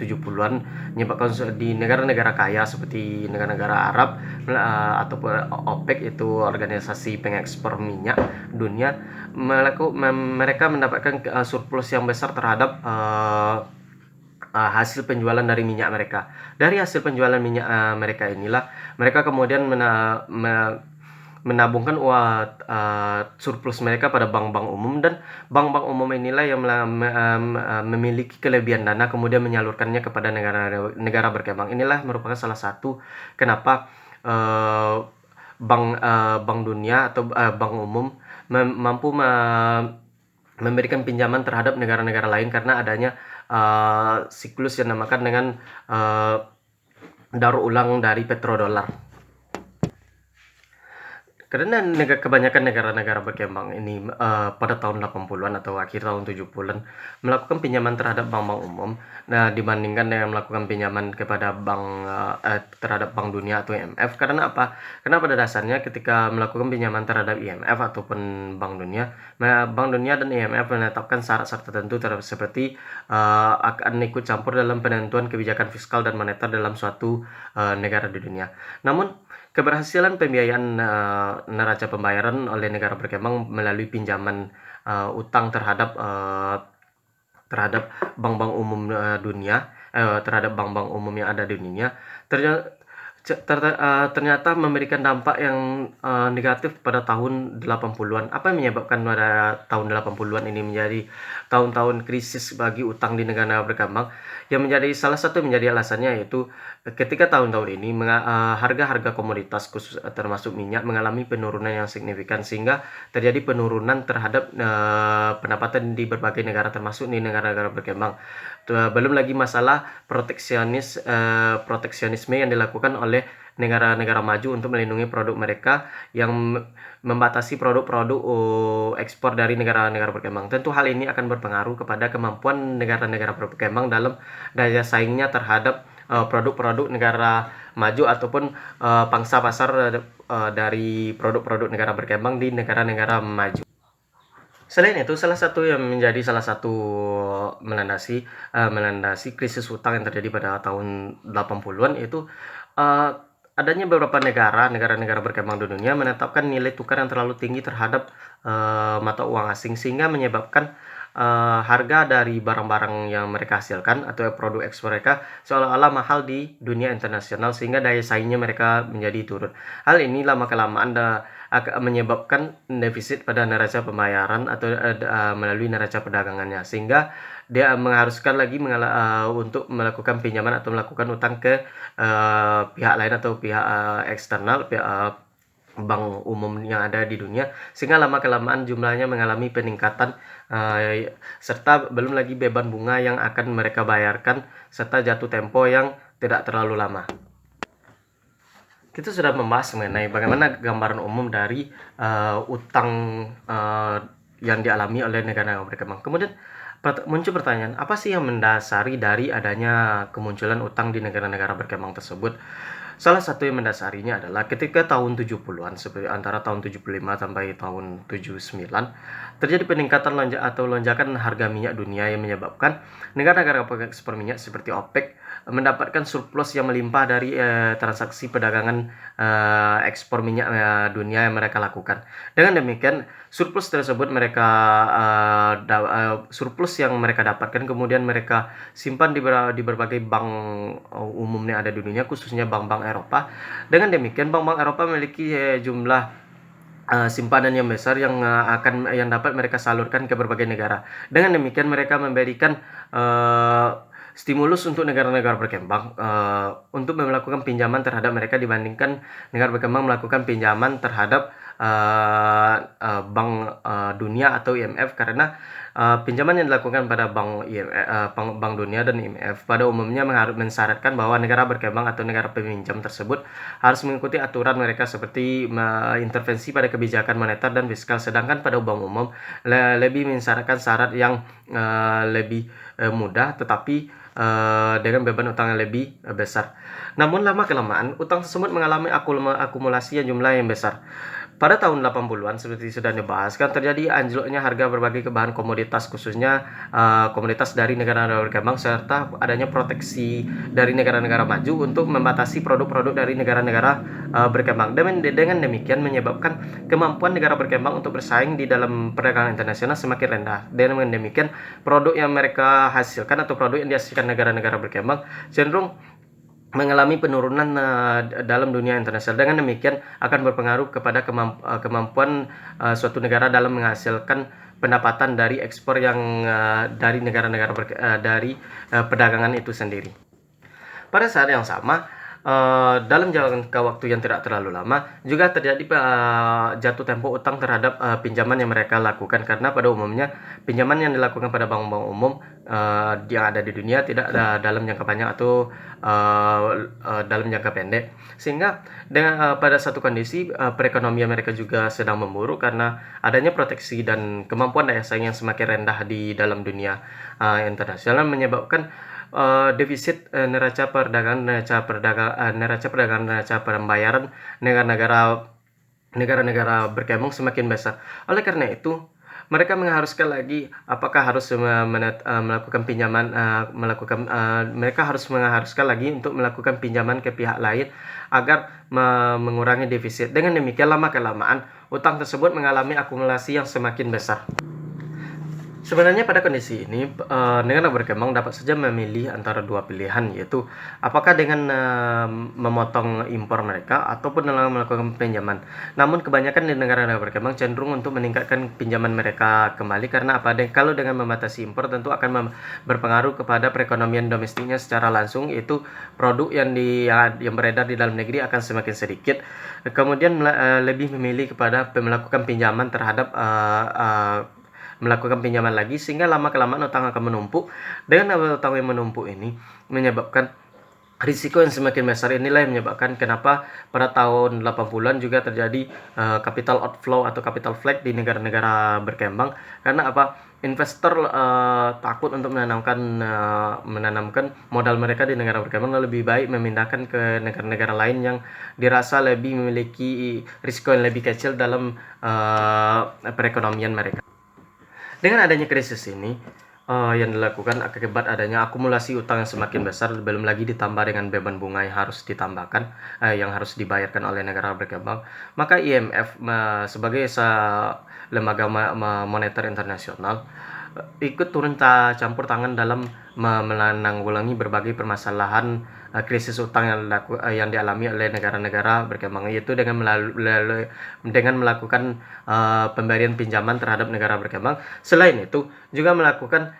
70-an, menyebabkan di negara-negara kaya seperti negara-negara Arab ataupun OPEC, itu organisasi pengekspor minyak dunia, mereka mendapatkan surplus yang besar terhadap hasil penjualan dari minyak mereka. Dari hasil penjualan minyak mereka inilah mereka kemudian menabungkan surplus mereka pada bank-bank umum, dan bank-bank umum inilah yang memiliki kelebihan dana kemudian menyalurkannya kepada negara berkembang. Inilah merupakan salah satu kenapa bank dunia atau bank umum mampu memberikan pinjaman terhadap negara-negara lain, karena adanya siklus yang dinamakan dengan daur ulang dari petrodolar. Karena kebanyakan negara-negara berkembang ini pada tahun 80-an atau akhir tahun 70-an melakukan pinjaman terhadap bank-bank umum, dibandingkan dengan melakukan pinjaman kepada terhadap Bank Dunia atau IMF. Karena apa? Karena pada dasarnya ketika melakukan pinjaman terhadap IMF ataupun Bank Dunia dan IMF menetapkan syarat-syarat tertentu seperti akan ikut campur dalam penentuan kebijakan fiskal dan moneter dalam suatu negara di dunia. Namun keberhasilan pembiayaan neraca pembayaran oleh negara berkembang melalui pinjaman utang terhadap bank-bank umum dunia, terhadap bank-bank umum yang ada di dunia, ternyata memberikan dampak yang negatif pada tahun 80-an. Apa yang menyebabkan pada tahun 80-an ini menjadi tahun-tahun krisis bagi utang di negara berkembang? Yang menjadi salah satu menjadi alasannya yaitu ketika tahun-tahun ini harga-harga komoditas khusus termasuk minyak mengalami penurunan yang signifikan, sehingga terjadi penurunan terhadap pendapatan di berbagai negara termasuk di negara-negara berkembang. Belum lagi masalah proteksionisme yang dilakukan oleh negara-negara maju untuk melindungi produk mereka, yang membatasi produk-produk ekspor dari negara-negara berkembang. Tentu hal ini akan berpengaruh kepada kemampuan negara-negara berkembang dalam daya saingnya terhadap produk-produk negara maju ataupun pangsa pasar dari produk-produk negara berkembang di negara-negara maju. Selain itu, salah satu melandasi krisis utang yang terjadi pada tahun 80-an itu adanya beberapa negara-negara berkembang di dunia menetapkan nilai tukar yang terlalu tinggi terhadap mata uang asing, sehingga menyebabkan harga dari barang-barang yang mereka hasilkan atau produk ekspor mereka seolah-olah mahal di dunia internasional, sehingga daya saingnya mereka menjadi turun. Hal ini lama-kelamaan akan menyebabkan defisit pada neraca pembayaran atau melalui neraca perdagangannya, sehingga dia mengharuskan lagi untuk melakukan pinjaman atau melakukan utang ke pihak lain atau pihak eksternal, pihak bank umum yang ada di dunia, sehingga lama-kelamaan jumlahnya mengalami peningkatan, serta belum lagi beban bunga yang akan mereka bayarkan, serta jatuh tempo yang tidak terlalu lama. Kita sudah membahas mengenai bagaimana gambaran umum dari utang yang dialami oleh negara-negara berkembang. Kemudian muncul pertanyaan, apa sih yang mendasari dari adanya kemunculan utang di negara-negara berkembang tersebut? Salah satu yang mendasarinya adalah ketika tahun 70-an, seperti antara tahun 75 sampai tahun 79, terjadi peningkatan lonjakan harga minyak dunia yang menyebabkan negara-negara pengekspor minyak seperti OPEC mendapatkan surplus yang melimpah dari transaksi perdagangan ekspor minyak dunia yang mereka lakukan. Dengan demikian, surplus tersebut surplus yang mereka dapatkan kemudian mereka simpan di berbagai bank umum yang ada di dunia, khususnya bank-bank Eropa. Dengan demikian, bank-bank Eropa memiliki jumlah simpanan yang besar yang dapat mereka salurkan ke berbagai negara. Dengan demikian, mereka memberikan stimulus untuk negara-negara berkembang untuk melakukan pinjaman terhadap mereka, dibandingkan negara berkembang melakukan pinjaman terhadap Bank Dunia atau IMF, karena pinjaman yang dilakukan pada Bank Dunia dan IMF pada umumnya mensyaratkan bahwa negara berkembang atau negara peminjam tersebut harus mengikuti aturan mereka seperti intervensi pada kebijakan moneter dan fiskal, sedangkan pada bank umum lebih mensyaratkan syarat yang lebih mudah, tetapi dengan beban utang yang lebih besar. Namun lama-kelamaan utang tersebut mengalami akumulasi yang jumlah yang besar. Pada tahun 80-an, seperti sudah dibahas, terjadi anjloknya harga berbagai bahan komoditas, khususnya komoditas dari negara-negara berkembang, serta adanya proteksi dari negara-negara maju untuk membatasi produk-produk dari negara-negara berkembang. Dengan demikian menyebabkan kemampuan negara berkembang untuk bersaing di dalam perdagangan internasional semakin rendah. Dengan demikian, produk yang mereka hasilkan atau produk yang dihasilkan negara-negara berkembang cenderung mengalami penurunan dalam dunia internasional. Dengan demikian akan berpengaruh kepada kemampuan suatu negara dalam menghasilkan pendapatan dari ekspor yang dari negara-negara dari perdagangan itu sendiri. Pada saat yang sama, dalam jangka waktu yang tidak terlalu lama juga terjadi jatuh tempo utang terhadap pinjaman yang mereka lakukan, karena pada umumnya pinjaman yang dilakukan pada bank-bank umum yang ada di dunia tidak dalam jangka panjang atau dalam jangka pendek, sehingga pada satu kondisi perekonomian mereka juga sedang memburuk karena adanya proteksi dan kemampuan daya saing yang semakin rendah di dalam dunia internasional, menyebabkan defisit neraca pembayaran negara-negara berkembang semakin besar. Oleh karena itu, mereka mengharuskan lagi apakah harus melakukan pinjaman mereka harus mengharuskan lagi untuk melakukan pinjaman ke pihak lain agar mengurangi defisit. Dengan demikian lama-kelamaan utang tersebut mengalami akumulasi yang semakin besar. Sebenarnya pada kondisi ini negara berkembang dapat saja memilih antara dua pilihan, yaitu apakah dengan memotong impor mereka ataupun dengan melakukan pinjaman. Namun kebanyakan di negara-negara berkembang cenderung untuk meningkatkan pinjaman mereka kembali, karena kalau dengan membatasi impor tentu akan berpengaruh kepada perekonomian domestiknya secara langsung, yaitu produk yang beredar di dalam negeri akan semakin sedikit. Kemudian lebih memilih kepada melakukan pinjaman terhadap melakukan pinjaman lagi, sehingga lama-kelamaan utang akan menumpuk. Dengan utang yang menumpuk ini menyebabkan risiko yang semakin besar. Inilah yang menyebabkan kenapa pada tahun 80-an juga terjadi capital outflow atau capital flight di negara-negara berkembang. Karena apa? Investor takut untuk menanamkan modal mereka di negara berkembang, lebih baik memindahkan ke negara-negara lain yang dirasa lebih memiliki risiko yang lebih kecil dalam perekonomian mereka. Dengan adanya krisis ini, yang dilakukan akibat adanya akumulasi utang yang semakin besar, belum lagi ditambah dengan beban bunga yang harus ditambahkan, yang harus dibayarkan oleh negara berkembang, maka IMF sebagai lembaga moneter internasional ikut turun campur tangan dalam menanggulangi berbagai permasalahan krisis utang yang dialami oleh negara-negara berkembang, yaitu dengan melakukan pemberian pinjaman terhadap negara berkembang. Selain itu juga melakukan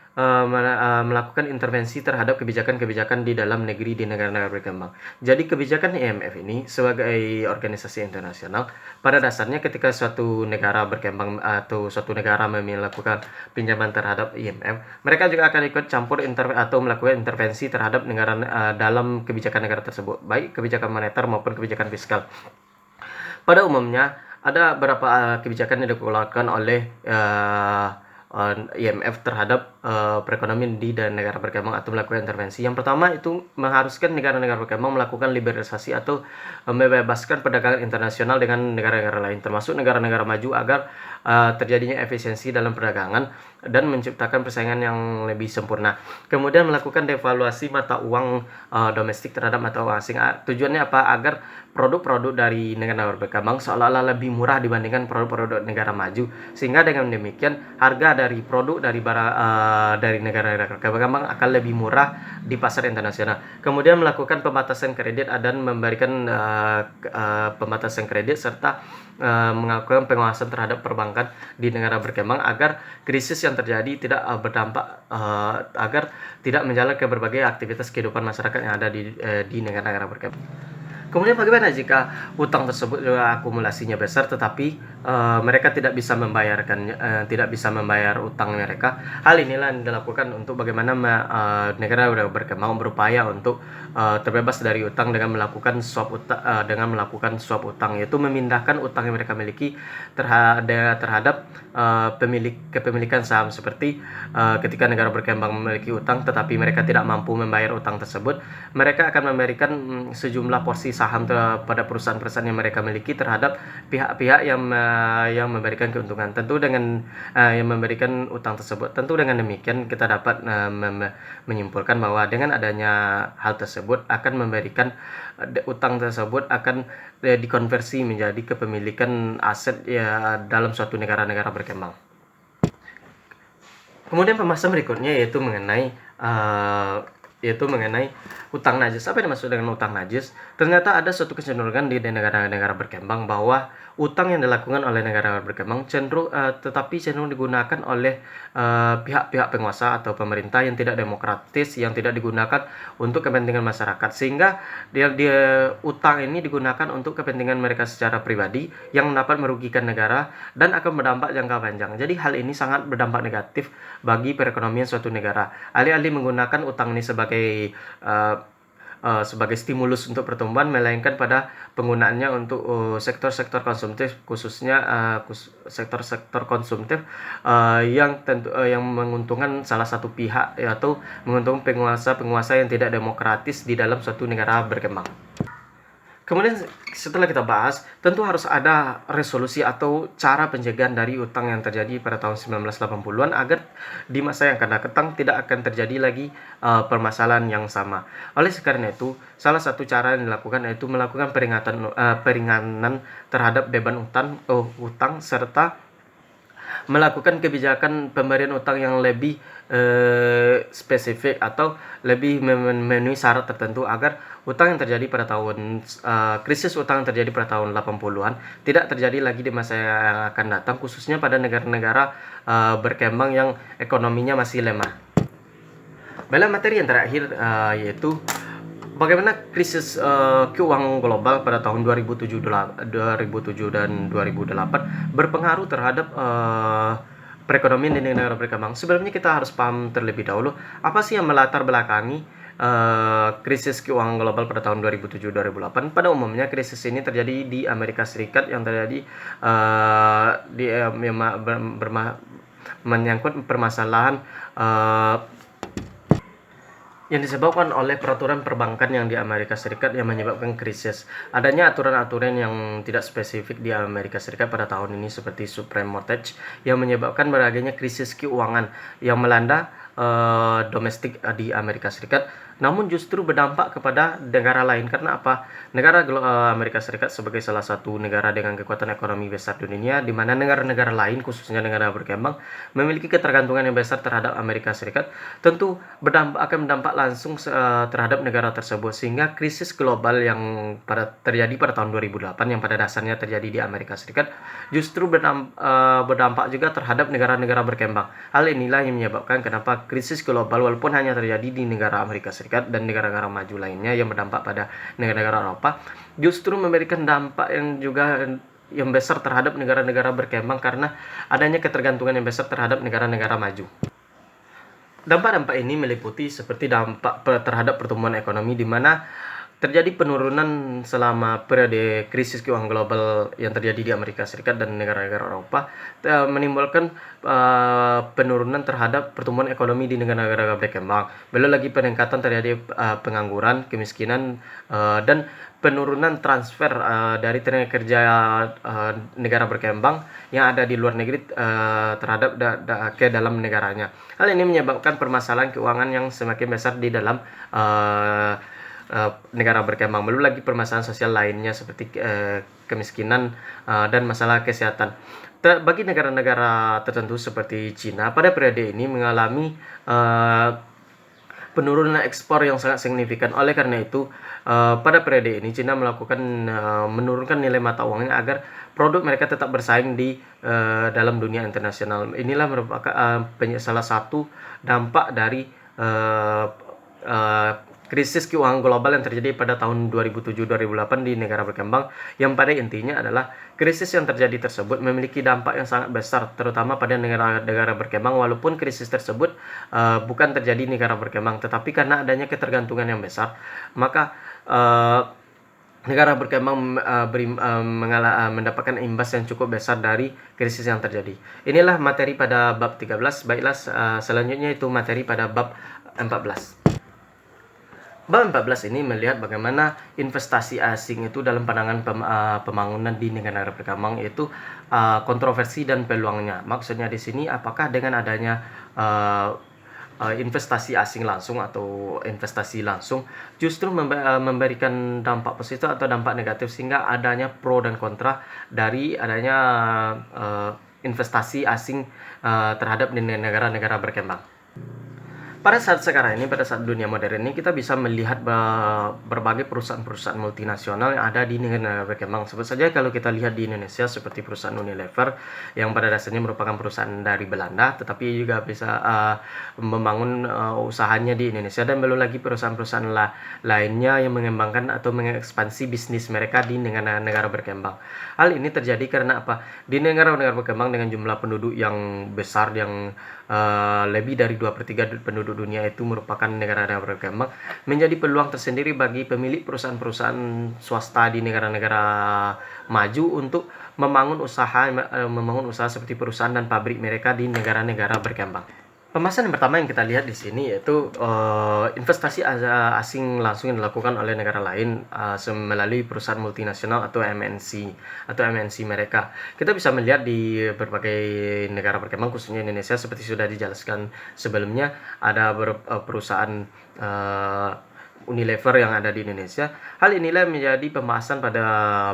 intervensi terhadap kebijakan-kebijakan di dalam negeri di negara-negara berkembang. Jadi kebijakan IMF ini sebagai organisasi internasional, pada dasarnya ketika suatu negara berkembang atau suatu negara melakukan pinjaman terhadap IMF, mereka juga akan ikut campur atau melakukan intervensi terhadap negara dalam kebijakan negara tersebut, baik kebijakan moneter maupun kebijakan fiskal. Pada umumnya ada beberapa kebijakan yang dikeluarkan oleh IMF terhadap perekonomian di negara berkembang atau melakukan intervensi. Yang pertama itu mengharuskan negara-negara berkembang melakukan liberalisasi atau membebaskan perdagangan internasional dengan negara-negara lain, termasuk negara-negara maju, agar terjadinya efisiensi dalam perdagangan dan menciptakan persaingan yang lebih sempurna. Kemudian melakukan devaluasi mata uang domestik terhadap mata uang asing. Tujuannya apa? Agar produk-produk dari negara berkembang seolah-olah lebih murah dibandingkan produk-produk negara maju, sehingga dengan demikian harga dari produk dari negara-negara berkembang akan lebih murah di pasar internasional. Kemudian melakukan pembatasan kredit dan memberikan pembatasan kredit serta melakukan pengawasan terhadap perbankan di negara berkembang agar krisis yang terjadi tidak berdampak agar tidak menjalar ke berbagai aktivitas kehidupan masyarakat yang ada di negara-negara berkembang. Kemudian bagaimana jika utang tersebut akumulasinya besar tetapi mereka tidak bisa membayar utang mereka? Hal inilah yang dilakukan untuk bagaimana negara berkembang berupaya untuk terbebas dari utang dengan melakukan swap utang, yaitu memindahkan utang yang mereka miliki terhadap kepemilikan saham, seperti ketika negara berkembang memiliki utang tetapi mereka tidak mampu membayar utang tersebut, mereka akan memberikan sejumlah porsi saham pada perusahaan-perusahaan yang mereka miliki terhadap pihak-pihak yang memberikan keuntungan, tentu dengan yang memberikan utang tersebut. Tentu dengan demikian kita dapat menyimpulkan bahwa dengan adanya hal tersebut akan memberikan utang tersebut akan dikonversi menjadi kepemilikan aset dalam suatu negara-negara berkembang. Kemudian pembahasan berikutnya yaitu mengenai utang najis. Apa yang dimaksud dengan utang najis? Ternyata ada suatu kecenderungan di negara-negara berkembang bahwa utang yang dilakukan oleh negara berkembang cenderung digunakan oleh pihak-pihak penguasa atau pemerintah yang tidak demokratis, yang tidak digunakan untuk kepentingan masyarakat, sehingga utang ini digunakan untuk kepentingan mereka secara pribadi yang dapat merugikan negara dan akan berdampak jangka panjang. Jadi hal ini sangat berdampak negatif bagi perekonomian suatu negara. Alih-alih menggunakan utang ini sebagai stimulus untuk pertumbuhan, melainkan pada penggunaannya untuk sektor-sektor konsumtif, khususnya sektor-sektor konsumtif yang menguntungkan salah satu pihak, atau menguntungkan penguasa yang tidak demokratis di dalam suatu negara berkembang. Kemudian setelah kita bahas, tentu harus ada resolusi atau cara pencegahan dari utang yang terjadi pada tahun 1980-an agar di masa yang akan datang tidak akan terjadi lagi permasalahan yang sama. Oleh karena itu, salah satu cara yang dilakukan yaitu melakukan peringanan terhadap beban utang serta melakukan kebijakan pemberian utang yang lebih spesifik atau lebih memenuhi syarat tertentu agar utang yang terjadi pada krisis utang yang terjadi pada tahun 80-an tidak terjadi lagi di masa yang akan datang, khususnya pada negara-negara berkembang yang ekonominya masih lemah. Baiklah, materi yang terakhir yaitu bagaimana krisis keuangan global pada tahun 2007 dan 2008 berpengaruh terhadap perekonomian di negara berkembang. Sebelumnya kita harus paham terlebih dahulu apa sih yang melatar belakangi krisis keuangan global pada tahun 2007-2008. Pada umumnya krisis ini terjadi di Amerika Serikat yang terjadi menyangkut permasalahan yang disebabkan oleh peraturan perbankan yang di Amerika Serikat yang menyebabkan krisis. Adanya aturan-aturan yang tidak spesifik di Amerika Serikat pada tahun ini seperti subprime mortgage yang menyebabkan beraganya krisis keuangan yang melanda domestik di Amerika Serikat, namun justru berdampak kepada negara lain. Karena apa? Negara Amerika Serikat sebagai salah satu negara dengan kekuatan ekonomi besar di dunia, di mana negara-negara lain, khususnya negara berkembang, memiliki ketergantungan yang besar terhadap Amerika Serikat, tentu akan berdampak langsung terhadap negara tersebut, sehingga krisis global yang terjadi pada tahun 2008 yang pada dasarnya terjadi di Amerika Serikat justru berdampak juga terhadap negara-negara berkembang. Hal inilah yang menyebabkan kenapa krisis global walaupun hanya terjadi di negara Amerika Serikat dan negara-negara maju lainnya yang berdampak pada negara-negara Eropa, justru memberikan dampak yang besar terhadap negara-negara berkembang karena adanya ketergantungan yang besar terhadap negara-negara maju. Dampak-dampak ini meliputi seperti dampak terhadap pertumbuhan ekonomi, di mana terjadi penurunan selama periode krisis keuangan global yang terjadi di Amerika Serikat dan negara-negara Eropa, menimbulkan penurunan terhadap pertumbuhan ekonomi di negara-negara berkembang. Belum lagi peningkatan terjadi pengangguran, kemiskinan, dan penurunan transfer dari tenaga kerja negara berkembang yang ada di luar negeri terhadap ke dalam negaranya. Hal ini menyebabkan permasalahan keuangan yang semakin besar di dalam negara berkembang. Belum lagi permasalahan sosial lainnya seperti kemiskinan dan masalah kesehatan. Bagi negara-negara tertentu seperti Cina, pada periode ini mengalami penurunan ekspor yang sangat signifikan. Oleh karena itu, pada periode ini Cina menurunkan nilai mata uangnya agar produk mereka tetap bersaing di dalam dunia internasional. Inilah merupakan salah satu dampak dari krisis keuangan global yang terjadi pada tahun 2007-2008 di negara berkembang, yang pada intinya adalah krisis yang terjadi tersebut memiliki dampak yang sangat besar terutama pada negara-negara berkembang, walaupun krisis tersebut bukan terjadi di negara berkembang, tetapi karena adanya ketergantungan yang besar, maka negara berkembang mendapatkan imbas yang cukup besar dari krisis yang terjadi. Inilah materi pada bab 13. Baiklah, selanjutnya itu materi pada bab 14. Bab 14 ini melihat bagaimana investasi asing itu dalam pandangan pembangunan di negara berkembang, yaitu kontroversi dan peluangnya. Maksudnya di sini apakah dengan adanya investasi asing langsung atau investasi langsung justru memberikan dampak positif atau dampak negatif, sehingga adanya pro dan kontra dari adanya investasi asing terhadap negara-negara berkembang. Pada saat sekarang ini, pada saat dunia modern ini, kita bisa melihat berbagai perusahaan-perusahaan multinasional yang ada di negara berkembang. Sebut saja kalau kita lihat di Indonesia seperti perusahaan Unilever yang pada dasarnya merupakan perusahaan dari Belanda, tetapi juga bisa membangun usahanya di Indonesia, dan belum lagi perusahaan-perusahaan lainnya yang mengembangkan atau mengekspansi bisnis mereka di negara-negara berkembang. Hal ini terjadi karena apa? Di negara-negara berkembang dengan jumlah penduduk yang besar, yang lebih dari 2/3 penduduk dunia itu merupakan negara-negara berkembang, menjadi peluang tersendiri bagi pemilik perusahaan-perusahaan swasta di negara-negara maju untuk membangun usaha seperti perusahaan dan pabrik mereka di negara-negara berkembang. Pembahasan yang pertama yang kita lihat di sini yaitu investasi asing langsung yang dilakukan oleh negara lain melalui perusahaan multinasional atau MNC mereka. Kita bisa melihat di berbagai negara berkembang, khususnya Indonesia, seperti sudah dijelaskan sebelumnya, ada perusahaan Unilever yang ada di Indonesia. Hal inilah menjadi pembahasan pada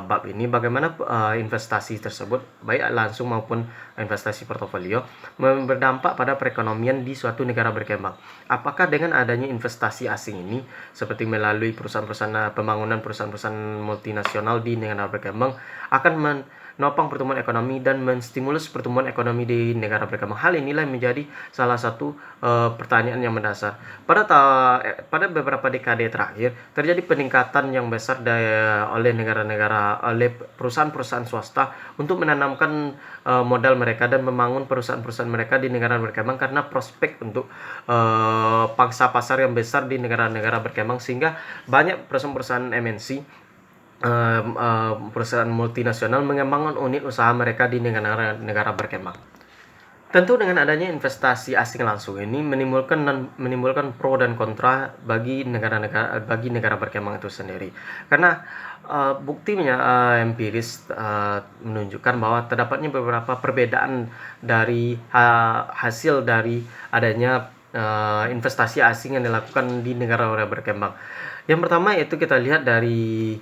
bab ini, bagaimana investasi tersebut, baik langsung maupun investasi portofolio, berdampak pada perekonomian di suatu negara berkembang. Apakah dengan adanya investasi asing ini, seperti melalui perusahaan-perusahaan pembangunan perusahaan-perusahaan multinasional di negara berkembang, akan menopang pertumbuhan ekonomi dan menstimulus pertumbuhan ekonomi di negara berkembang? Hal inilah menjadi salah satu pertanyaan yang mendasar. Pada beberapa dekade terakhir terjadi peningkatan yang besar oleh perusahaan-perusahaan swasta untuk menanamkan modal mereka dan membangun perusahaan-perusahaan mereka di negara berkembang karena prospek untuk pangsa pasar yang besar di negara-negara berkembang, sehingga banyak perusahaan-perusahaan MNC, perusahaan multinasional mengembangkan unit usaha mereka di negara berkembang. Tentu dengan adanya investasi asing langsung ini menimbulkan pro dan kontra bagi negara berkembang itu sendiri. Karena buktinya empiris menunjukkan bahwa terdapatnya beberapa perbedaan dari hasil dari adanya investasi asing yang dilakukan di negara-negara berkembang. Yang pertama yaitu kita lihat dari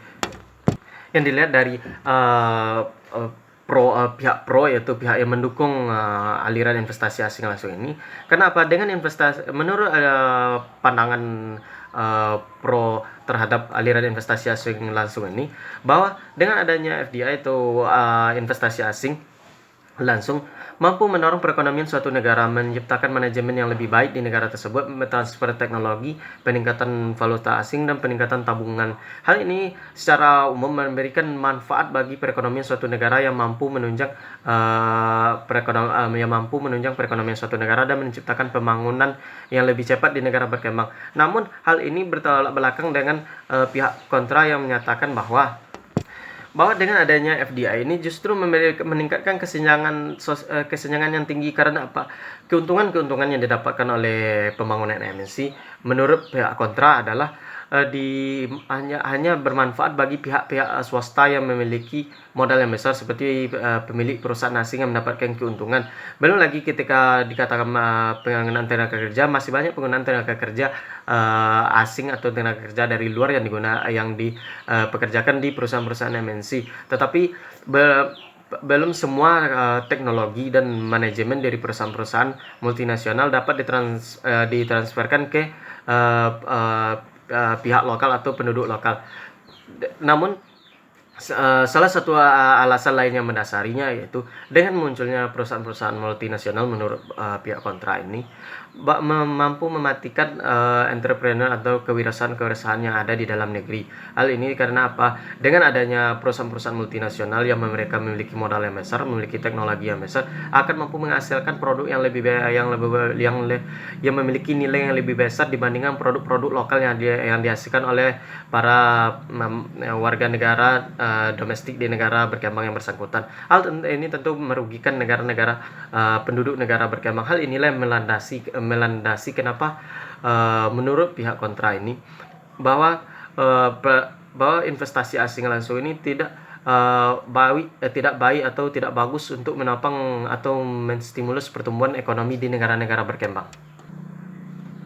pihak pro, yaitu pihak yang mendukung aliran investasi asing langsung ini. Kenapa? Dengan investasi, menurut pandangan pro terhadap aliran investasi asing langsung ini, bahwa dengan adanya FDI itu investasi asing langsung mampu mendorong perekonomian suatu negara, menciptakan manajemen yang lebih baik di negara tersebut, transfer teknologi, peningkatan valuta asing, dan peningkatan tabungan. Hal ini secara umum memberikan manfaat bagi perekonomian suatu negara yang mampu menunjang perekonomian suatu negara dan menciptakan pembangunan yang lebih cepat di negara berkembang. Namun hal ini bertolak belakang dengan pihak kontra yang menyatakan bahwa dengan adanya FDI ini justru meningkatkan kesenjangan yang tinggi. Karena apa? Keuntungan yang didapatkan oleh pembangunan MNC menurut pihak kontra adalah hanya bermanfaat bagi pihak-pihak swasta yang memiliki modal yang besar, seperti pemilik perusahaan asing yang mendapatkan keuntungan. Belum lagi ketika dikatakan penggunaan tenaga kerja, masih banyak penggunaan tenaga kerja asing atau tenaga kerja dari luar yang dipekerjakan di perusahaan-perusahaan MNC. Tetapi belum semua teknologi dan manajemen dari perusahaan-perusahaan multinasional dapat ditransferkan ke pihak lokal atau penduduk lokal. Namun salah satu alasan lain yang mendasarinya yaitu dengan munculnya perusahaan-perusahaan multinasional, menurut pihak kontra ini mampu mematikan entrepreneur atau kewirausahaan yang ada di dalam negeri. Hal ini karena apa? Dengan adanya perusahaan-perusahaan multinasional yang mereka memiliki modal yang besar, memiliki teknologi yang besar, akan mampu menghasilkan produk yang memiliki nilai yang lebih besar dibandingkan produk-produk lokal yang dihasilkan oleh para warga negara domestik di negara berkembang yang bersangkutan. Hal ini tentu merugikan negara-negara penduduk negara berkembang. Hal inilah yang melandasi kenapa menurut pihak kontra ini bahwa investasi asing langsung ini tidak baik atau tidak bagus untuk menopang atau menstimulus pertumbuhan ekonomi di negara-negara berkembang.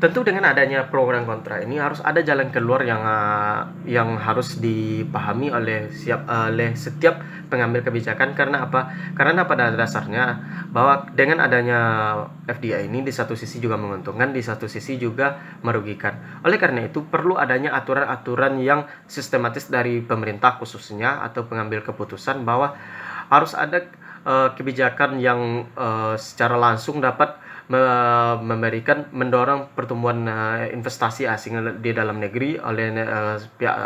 Tentu dengan adanya program kontra ini harus ada jalan keluar yang harus dipahami oleh setiap pengambil kebijakan. Karena apa? Karena pada dasarnya bahwa dengan adanya FDI ini di satu sisi juga menguntungkan, di satu sisi juga merugikan. Oleh karena itu perlu adanya aturan-aturan yang sistematis dari pemerintah khususnya atau pengambil keputusan, bahwa harus ada kebijakan yang secara langsung dapat mendorong pertumbuhan investasi asing di dalam negeri oleh pihak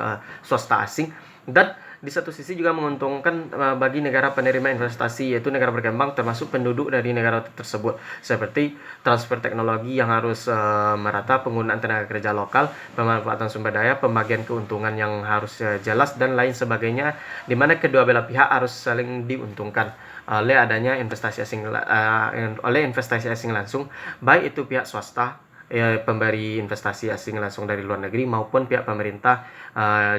swasta asing, dan di satu sisi juga menguntungkan bagi negara penerima investasi, yaitu negara berkembang termasuk penduduk dari negara tersebut, seperti transfer teknologi yang harus merata, penggunaan tenaga kerja lokal, pemanfaatan sumber daya, pembagian keuntungan yang harus jelas, dan lain sebagainya, di mana kedua belah pihak harus saling diuntungkan oleh adanya investasi asing langsung, baik itu pihak swasta pemberi investasi asing langsung dari luar negeri, maupun pihak pemerintah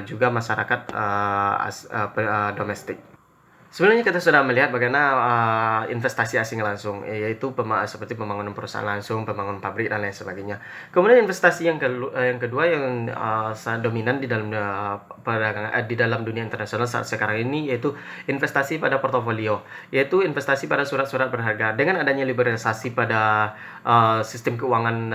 juga masyarakat domestik. Sebenarnya kita sudah melihat bagaimana investasi asing langsung, yaitu seperti pembangunan perusahaan langsung, pembangunan pabrik, dan lain sebagainya. Kemudian investasi yang kedua yang sangat dominan di dalam di dalam dunia internasional saat sekarang ini, yaitu investasi pada portofolio, yaitu investasi pada surat-surat berharga. Dengan adanya liberalisasi pada sistem keuangan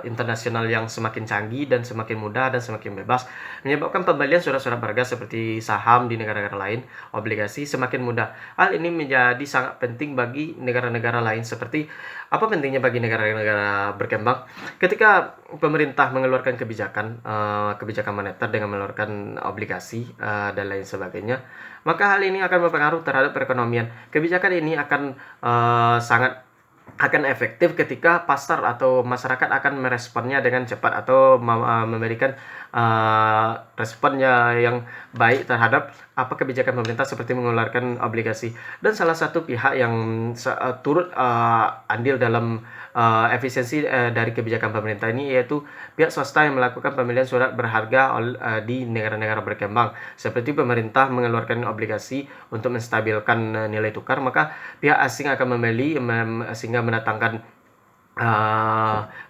internasional yang semakin canggih dan semakin mudah dan semakin bebas, menyebabkan pembelian surat-surat berharga seperti saham di negara-negara lain, obligasi, semakin mudah. Hal ini menjadi sangat penting bagi negara-negara lain. Seperti apa pentingnya bagi negara-negara berkembang? Ketika pemerintah mengeluarkan kebijakan moneter dengan mengeluarkan obligasi dan lain sebagainya, maka hal ini akan berpengaruh terhadap perekonomian. Kebijakan ini akan efektif ketika pasar atau masyarakat akan meresponnya dengan cepat atau memberikan responnya yang baik terhadap kebijakan pemerintah seperti mengeluarkan obligasi. Dan salah satu pihak yang turut andil dalam efisiensi dari kebijakan pemerintah ini yaitu pihak swasta yang melakukan pembelian surat berharga di negara-negara berkembang. Seperti pemerintah mengeluarkan obligasi untuk menstabilkan nilai tukar, maka pihak asing akan membeli sehingga mendatangkan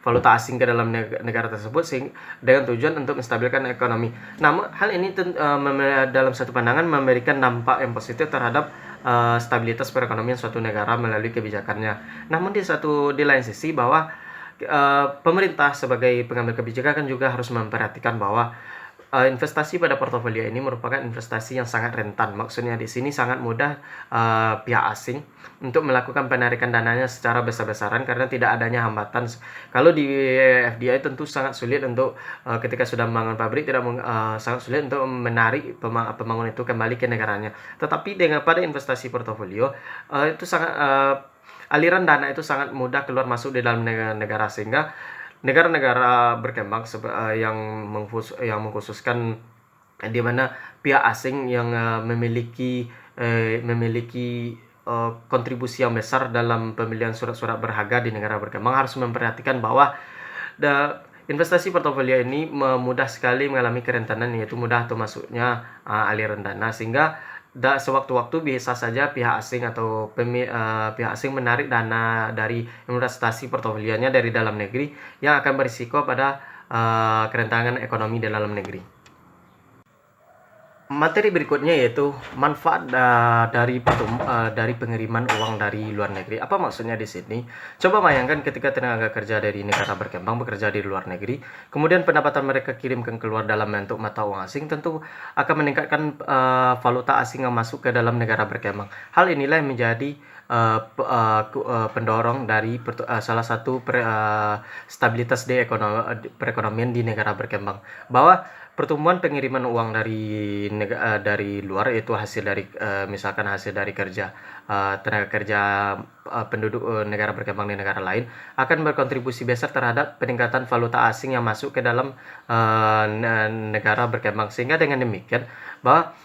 valuta asing ke dalam negara tersebut dengan tujuan untuk menstabilkan ekonomi. Namun hal ini dalam satu pandangan memberikan dampak yang positif terhadap stabilitas perekonomian suatu negara melalui kebijakannya. Namun di lain sisi bahwa pemerintah sebagai pengambil kebijakan juga harus memperhatikan bahwa investasi pada portofolio ini merupakan investasi yang sangat rentan. Maksudnya di sini sangat mudah pihak asing untuk melakukan penarikan dananya secara besar-besaran karena tidak adanya hambatan. Kalau di FDI tentu sangat sulit untuk ketika sudah membangun pabrik sangat sulit untuk menarik pembangun itu kembali ke negaranya. Tetapi pada investasi portofolio itu sangat aliran dana itu sangat mudah keluar masuk di dalam negara sehingga negara-negara berkembang yang mengkhususkan di mana pihak asing yang memiliki kontribusi yang besar dalam pembelian surat-surat berharga di negara berkembang harus memperhatikan bahwa investasi portofolio ini mudah sekali mengalami kerentanan, yaitu mudah atau masuknya aliran dana, sehingga sewaktu-waktu bisa saja pihak asing atau pihak asing menarik dana dari investasi portofolionya dari dalam negeri yang akan berisiko pada kerentanan ekonomi di dalam negeri. Materi berikutnya yaitu manfaat dari pengiriman uang dari luar negeri. Apa maksudnya di sini? Coba bayangkan ketika tenaga kerja dari negara berkembang bekerja di luar negeri, kemudian pendapatan mereka kirimkan keluar dalam bentuk mata uang asing, tentu akan meningkatkan valuta asing yang masuk ke dalam negara berkembang. Hal inilah yang menjadi pendorong dari salah satu stabilitas di perekonomian di negara berkembang, bahwa pertumbuhan pengiriman uang dari luar, yaitu hasil dari misalkan hasil dari tenaga kerja penduduk negara berkembang di negara lain, akan berkontribusi besar terhadap peningkatan valuta asing yang masuk ke dalam negara berkembang, sehingga dengan demikian bahwa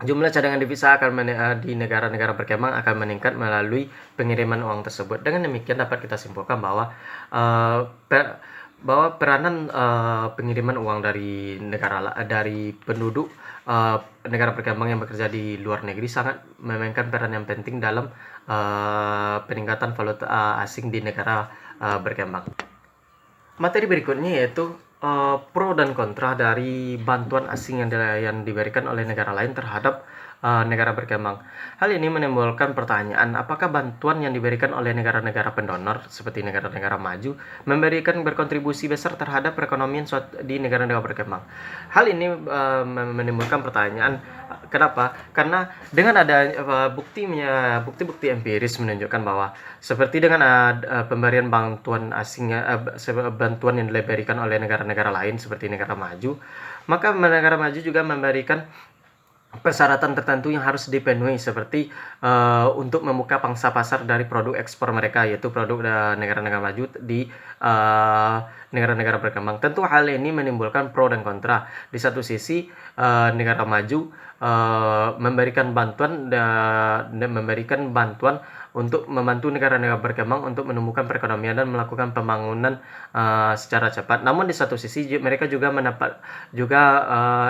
jumlah cadangan devisa di negara-negara berkembang akan meningkat melalui pengiriman uang tersebut. Dengan demikian dapat kita simpulkan bahwa peranan pengiriman uang dari penduduk negara berkembang yang bekerja di luar negeri sangat memainkan peran yang penting dalam peningkatan valuta asing di negara berkembang. Materi berikutnya yaitu pro dan kontra dari bantuan asing yang diberikan oleh negara lain terhadap negara berkembang. Hal ini menimbulkan pertanyaan, apakah bantuan yang diberikan oleh negara-negara pendonor seperti negara-negara maju berkontribusi besar terhadap perekonomian di negara-negara berkembang? Hal ini menimbulkan pertanyaan, kenapa? Karena dengan ada bukti-bukti empiris menunjukkan bahwa seperti dengan pemberian bantuan bantuan yang diberikan oleh negara-negara lain seperti negara maju, maka negara maju juga memberikan persyaratan tertentu yang harus dipenuhi, seperti untuk membuka pangsa pasar dari produk ekspor mereka, yaitu produk negara-negara maju di negara-negara berkembang. Tentu hal ini menimbulkan pro dan kontra. Di satu sisi negara maju memberikan bantuan untuk membantu negara-negara berkembang untuk menumbuhkan perekonomian dan melakukan pembangunan secara cepat. Namun di satu sisi mereka juga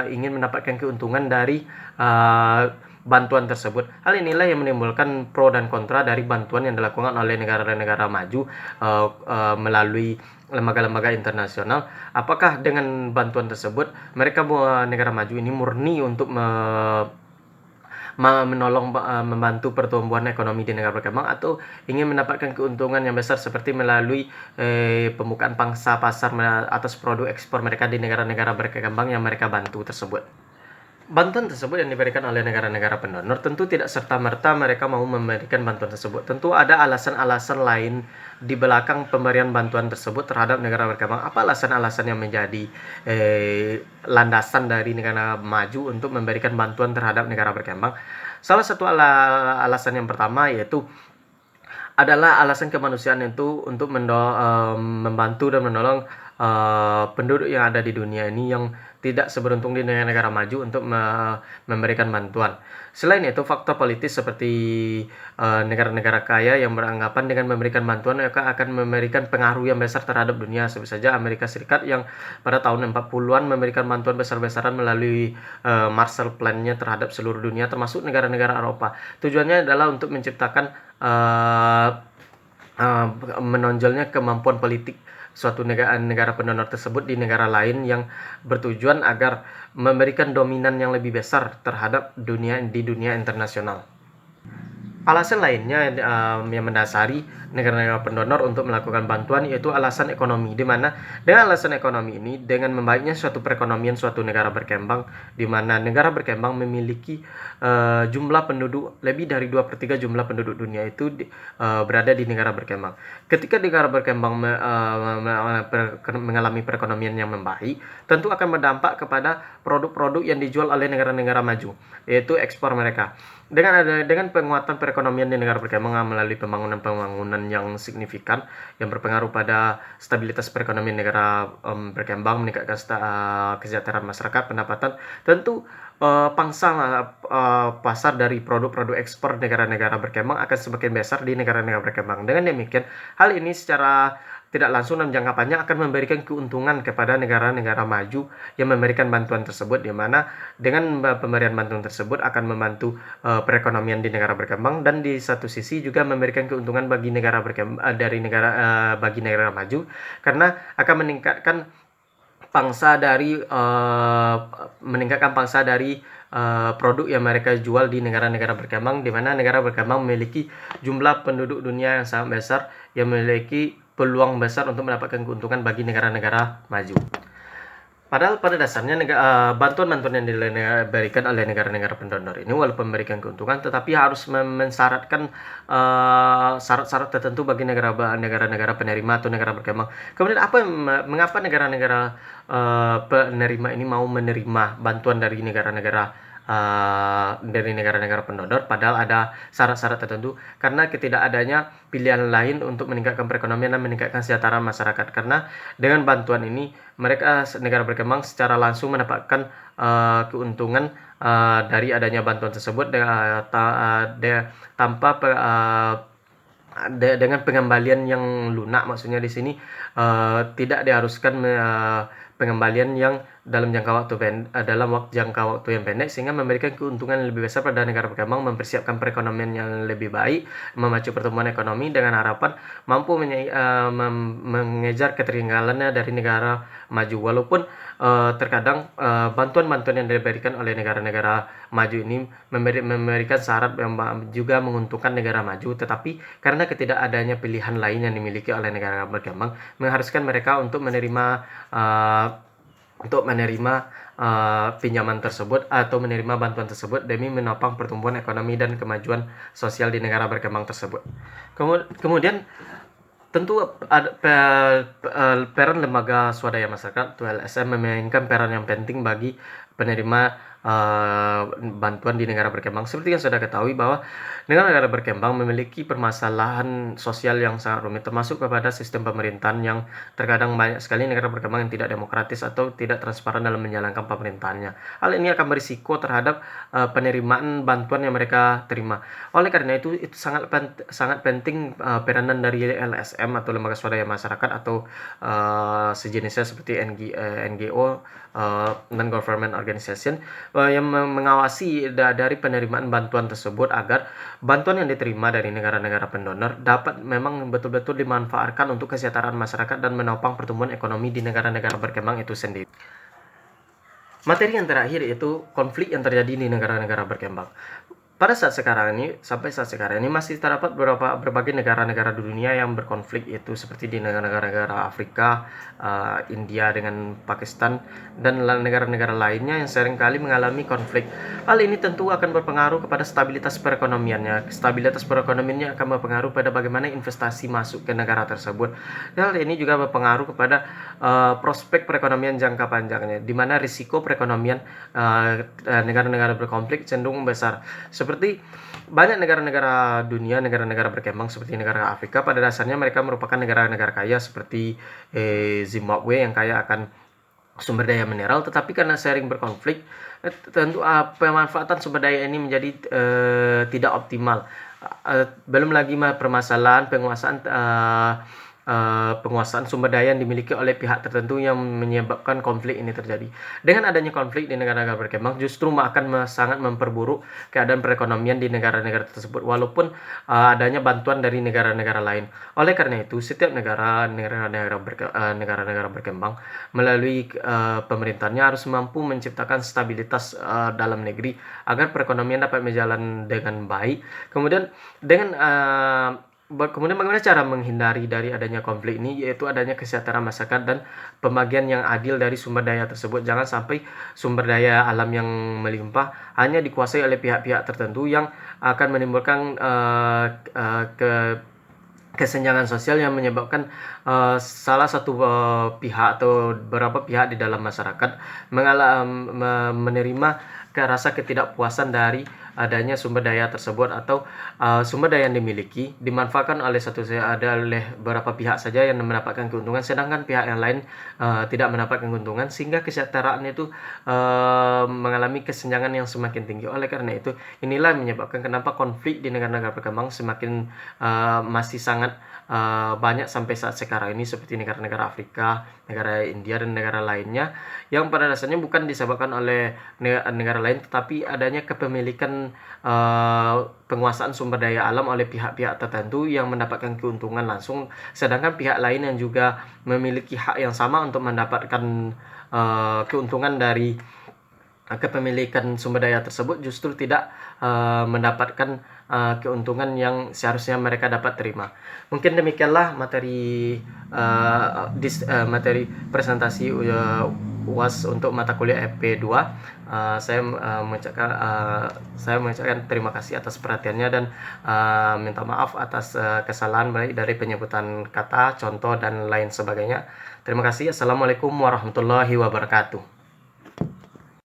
ingin mendapatkan keuntungan dari bantuan tersebut. Hal inilah yang menimbulkan pro dan kontra dari bantuan yang dilakukan oleh negara-negara maju melalui lembaga-lembaga internasional. Apakah dengan bantuan tersebut negara maju ini murni untuk membantu pertumbuhan ekonomi di negara berkembang, atau ingin mendapatkan keuntungan yang besar seperti melalui pembukaan pangsa pasar atas produk ekspor mereka di negara-negara berkembang yang mereka bantu tersebut. Bantuan tersebut yang diberikan oleh negara-negara pendonor tentu tidak serta-merta mereka mau memberikan bantuan tersebut. Tentu ada alasan-alasan lain di belakang pemberian bantuan tersebut terhadap negara berkembang. Apa alasan-alasan yang menjadi landasan dari negara maju untuk memberikan bantuan terhadap negara berkembang? Salah satu alasan yang pertama yaitu adalah alasan kemanusiaan, itu untuk membantu dan menolong penduduk yang ada di dunia ini yang tidak seberuntung di negara maju untuk memberikan bantuan. Selain itu, faktor politis seperti negara-negara kaya yang beranggapan dengan memberikan bantuan mereka akan memberikan pengaruh yang besar terhadap dunia. Seperti saja Amerika Serikat yang pada tahun 40-an memberikan bantuan besar-besaran melalui Marshall Plan-nya terhadap seluruh dunia termasuk negara-negara Eropa. Tujuannya adalah untuk menciptakan menonjolnya kemampuan politik suatu negara pendonor tersebut di negara lain yang bertujuan agar memberikan dominan yang lebih besar terhadap di dunia internasional. Alasan lainnya yang mendasari negara-negara pendonor untuk melakukan bantuan yaitu alasan ekonomi, di mana dengan alasan ekonomi ini, dengan membaiknya suatu perekonomian suatu negara berkembang, di mana negara berkembang memiliki jumlah penduduk lebih dari 2/3 jumlah penduduk dunia itu berada di negara berkembang. Ketika negara berkembang mengalami perekonomian yang membaik, tentu akan berdampak kepada produk-produk yang dijual oleh negara-negara maju, yaitu ekspor mereka. Dengan penguatan perekonomian di negara berkembang melalui pembangunan yang signifikan yang berpengaruh pada stabilitas perekonomian negara berkembang, meningkatkan kesejahteraan masyarakat, pendapatan, tentu pangsa pasar dari produk-produk ekspor negara-negara berkembang akan semakin besar di negara-negara berkembang. Dengan demikian, hal ini secara tidak langsung dalam jangka panjang akan memberikan keuntungan kepada negara-negara maju yang memberikan bantuan tersebut, di mana dengan pemberian bantuan tersebut akan membantu perekonomian di negara berkembang, dan di satu sisi juga memberikan keuntungan bagi negara bagi negara maju, karena akan meningkatkan pangsa dari produk yang mereka jual di negara-negara berkembang, di mana negara berkembang memiliki jumlah penduduk dunia yang sangat besar yang memiliki peluang besar untuk mendapatkan keuntungan bagi negara-negara maju. Padahal pada dasarnya bantuan-bantuan yang diberikan oleh negara-negara pendonor ini walaupun memberikan keuntungan, tetapi harus mensyaratkan syarat-syarat tertentu bagi negara-negara penerima atau negara berkembang. Kemudian mengapa negara-negara penerima ini mau menerima bantuan dari negara-negara pendonor, padahal ada syarat-syarat tertentu? Karena ketidakadanya pilihan lain untuk meningkatkan perekonomian dan meningkatkan kesejahteraan masyarakat. Karena dengan bantuan ini, negara berkembang secara langsung mendapatkan keuntungan dari adanya bantuan tersebut dengan pengembalian yang lunak. Maksudnya di sini tidak diharuskan pengembalian yang dalam jangka waktu yang pendek, sehingga memberikan keuntungan yang lebih besar pada negara berkembang, mempersiapkan perekonomian yang lebih baik, memacu pertumbuhan ekonomi dengan harapan mampu mengejar ketertinggalannya dari negara maju. Walaupun terkadang bantuan-bantuan yang diberikan oleh negara-negara maju ini memberikan syarat yang juga menguntungkan negara maju, tetapi karena ketidakadanya pilihan lain yang dimiliki oleh negara berkembang, mengharuskan mereka untuk menerima pinjaman tersebut atau menerima bantuan tersebut demi menopang pertumbuhan ekonomi dan kemajuan sosial di negara berkembang tersebut. Kemudian tentu ada peran lembaga swadaya masyarakat atau LSM memainkan peran yang penting bagi penerima bantuan di negara berkembang. Seperti yang sudah ketahui bahwa negara-negara berkembang memiliki permasalahan sosial yang sangat rumit, termasuk kepada sistem pemerintahan yang terkadang banyak sekali negara berkembang yang tidak demokratis atau tidak transparan dalam menjalankan pemerintahannya. Hal ini akan berisiko terhadap penerimaan bantuan yang mereka terima. Oleh karena itu sangat penting peranan dari LSM atau lembaga swadaya masyarakat atau sejenisnya seperti NGO, non-government organization, yang mengawasi dari penerimaan bantuan tersebut, agar bantuan yang diterima dari negara-negara pendonor dapat memang betul-betul dimanfaatkan untuk kesejahteraan masyarakat dan menopang pertumbuhan ekonomi di negara-negara berkembang itu sendiri. Materi yang terakhir yaitu konflik yang terjadi di negara-negara berkembang. Sampai saat sekarang ini masih terdapat berbagai negara-negara di dunia yang berkonflik, yaitu seperti di negara-negara Afrika, India dengan Pakistan, dan negara-negara lainnya yang seringkali mengalami konflik. Hal ini tentu akan berpengaruh kepada stabilitas perekonomiannya. Stabilitas perekonomiannya akan berpengaruh pada bagaimana investasi masuk ke negara tersebut. Hal ini juga berpengaruh kepada prospek perekonomian jangka panjangnya, di mana risiko perekonomian negara-negara berkonflik cenderung besar. Seperti banyak negara-negara dunia, negara-negara berkembang seperti negara Afrika, pada dasarnya mereka merupakan negara-negara kaya seperti Zimbabwe yang kaya akan sumber daya mineral, tetapi karena sering berkonflik, tentu pemanfaatan sumber daya ini menjadi tidak optimal. Belum lagi permasalahan penguasaan penguasaan sumber daya yang dimiliki oleh pihak tertentu yang menyebabkan konflik ini terjadi. Dengan adanya konflik di negara-negara berkembang justru akan sangat memperburuk keadaan perekonomian di negara-negara tersebut walaupun adanya bantuan dari negara-negara lain. Oleh karena itu, setiap negara-negara berkembang melalui pemerintahnya harus mampu menciptakan stabilitas dalam negeri agar perekonomian dapat berjalan dengan baik. Kemudian bagaimana cara menghindari dari adanya konflik ini, yaitu adanya kesejahteraan masyarakat dan pembagian yang adil dari sumber daya tersebut. Jangan sampai sumber daya alam yang melimpah hanya dikuasai oleh pihak-pihak tertentu yang akan menimbulkan kesenjangan sosial yang menyebabkan salah satu pihak atau beberapa pihak di dalam masyarakat menerima rasa ketidakpuasan dari adanya sumber daya tersebut atau sumber daya yang dimiliki dimanfaatkan oleh beberapa pihak saja yang mendapatkan keuntungan, sedangkan pihak yang lain tidak mendapatkan keuntungan, sehingga kesejahteraan itu mengalami kesenjangan yang semakin tinggi. Oleh karena itu, inilah yang menyebabkan kenapa konflik di negara-negara berkembang semakin masih sangat banyak sampai saat sekarang ini, seperti negara-negara Afrika, negara India, dan negara lainnya, yang pada dasarnya bukan disebabkan oleh negara lain, tetapi adanya kepemilikan penguasaan sumber daya alam oleh pihak-pihak tertentu yang mendapatkan keuntungan langsung, sedangkan pihak lain yang juga memiliki hak yang sama untuk mendapatkan keuntungan dari kepemilikan sumber daya tersebut justru tidak mendapatkan keuntungan yang seharusnya mereka dapat terima. Mungkin demikianlah materi materi presentasi UAS untuk mata kuliah FP2. Saya mengucapkan terima kasih atas perhatiannya dan minta maaf atas kesalahan baik dari penyebutan kata, contoh, dan lain sebagainya. Terima kasih. Assalamualaikum warahmatullahi wabarakatuh.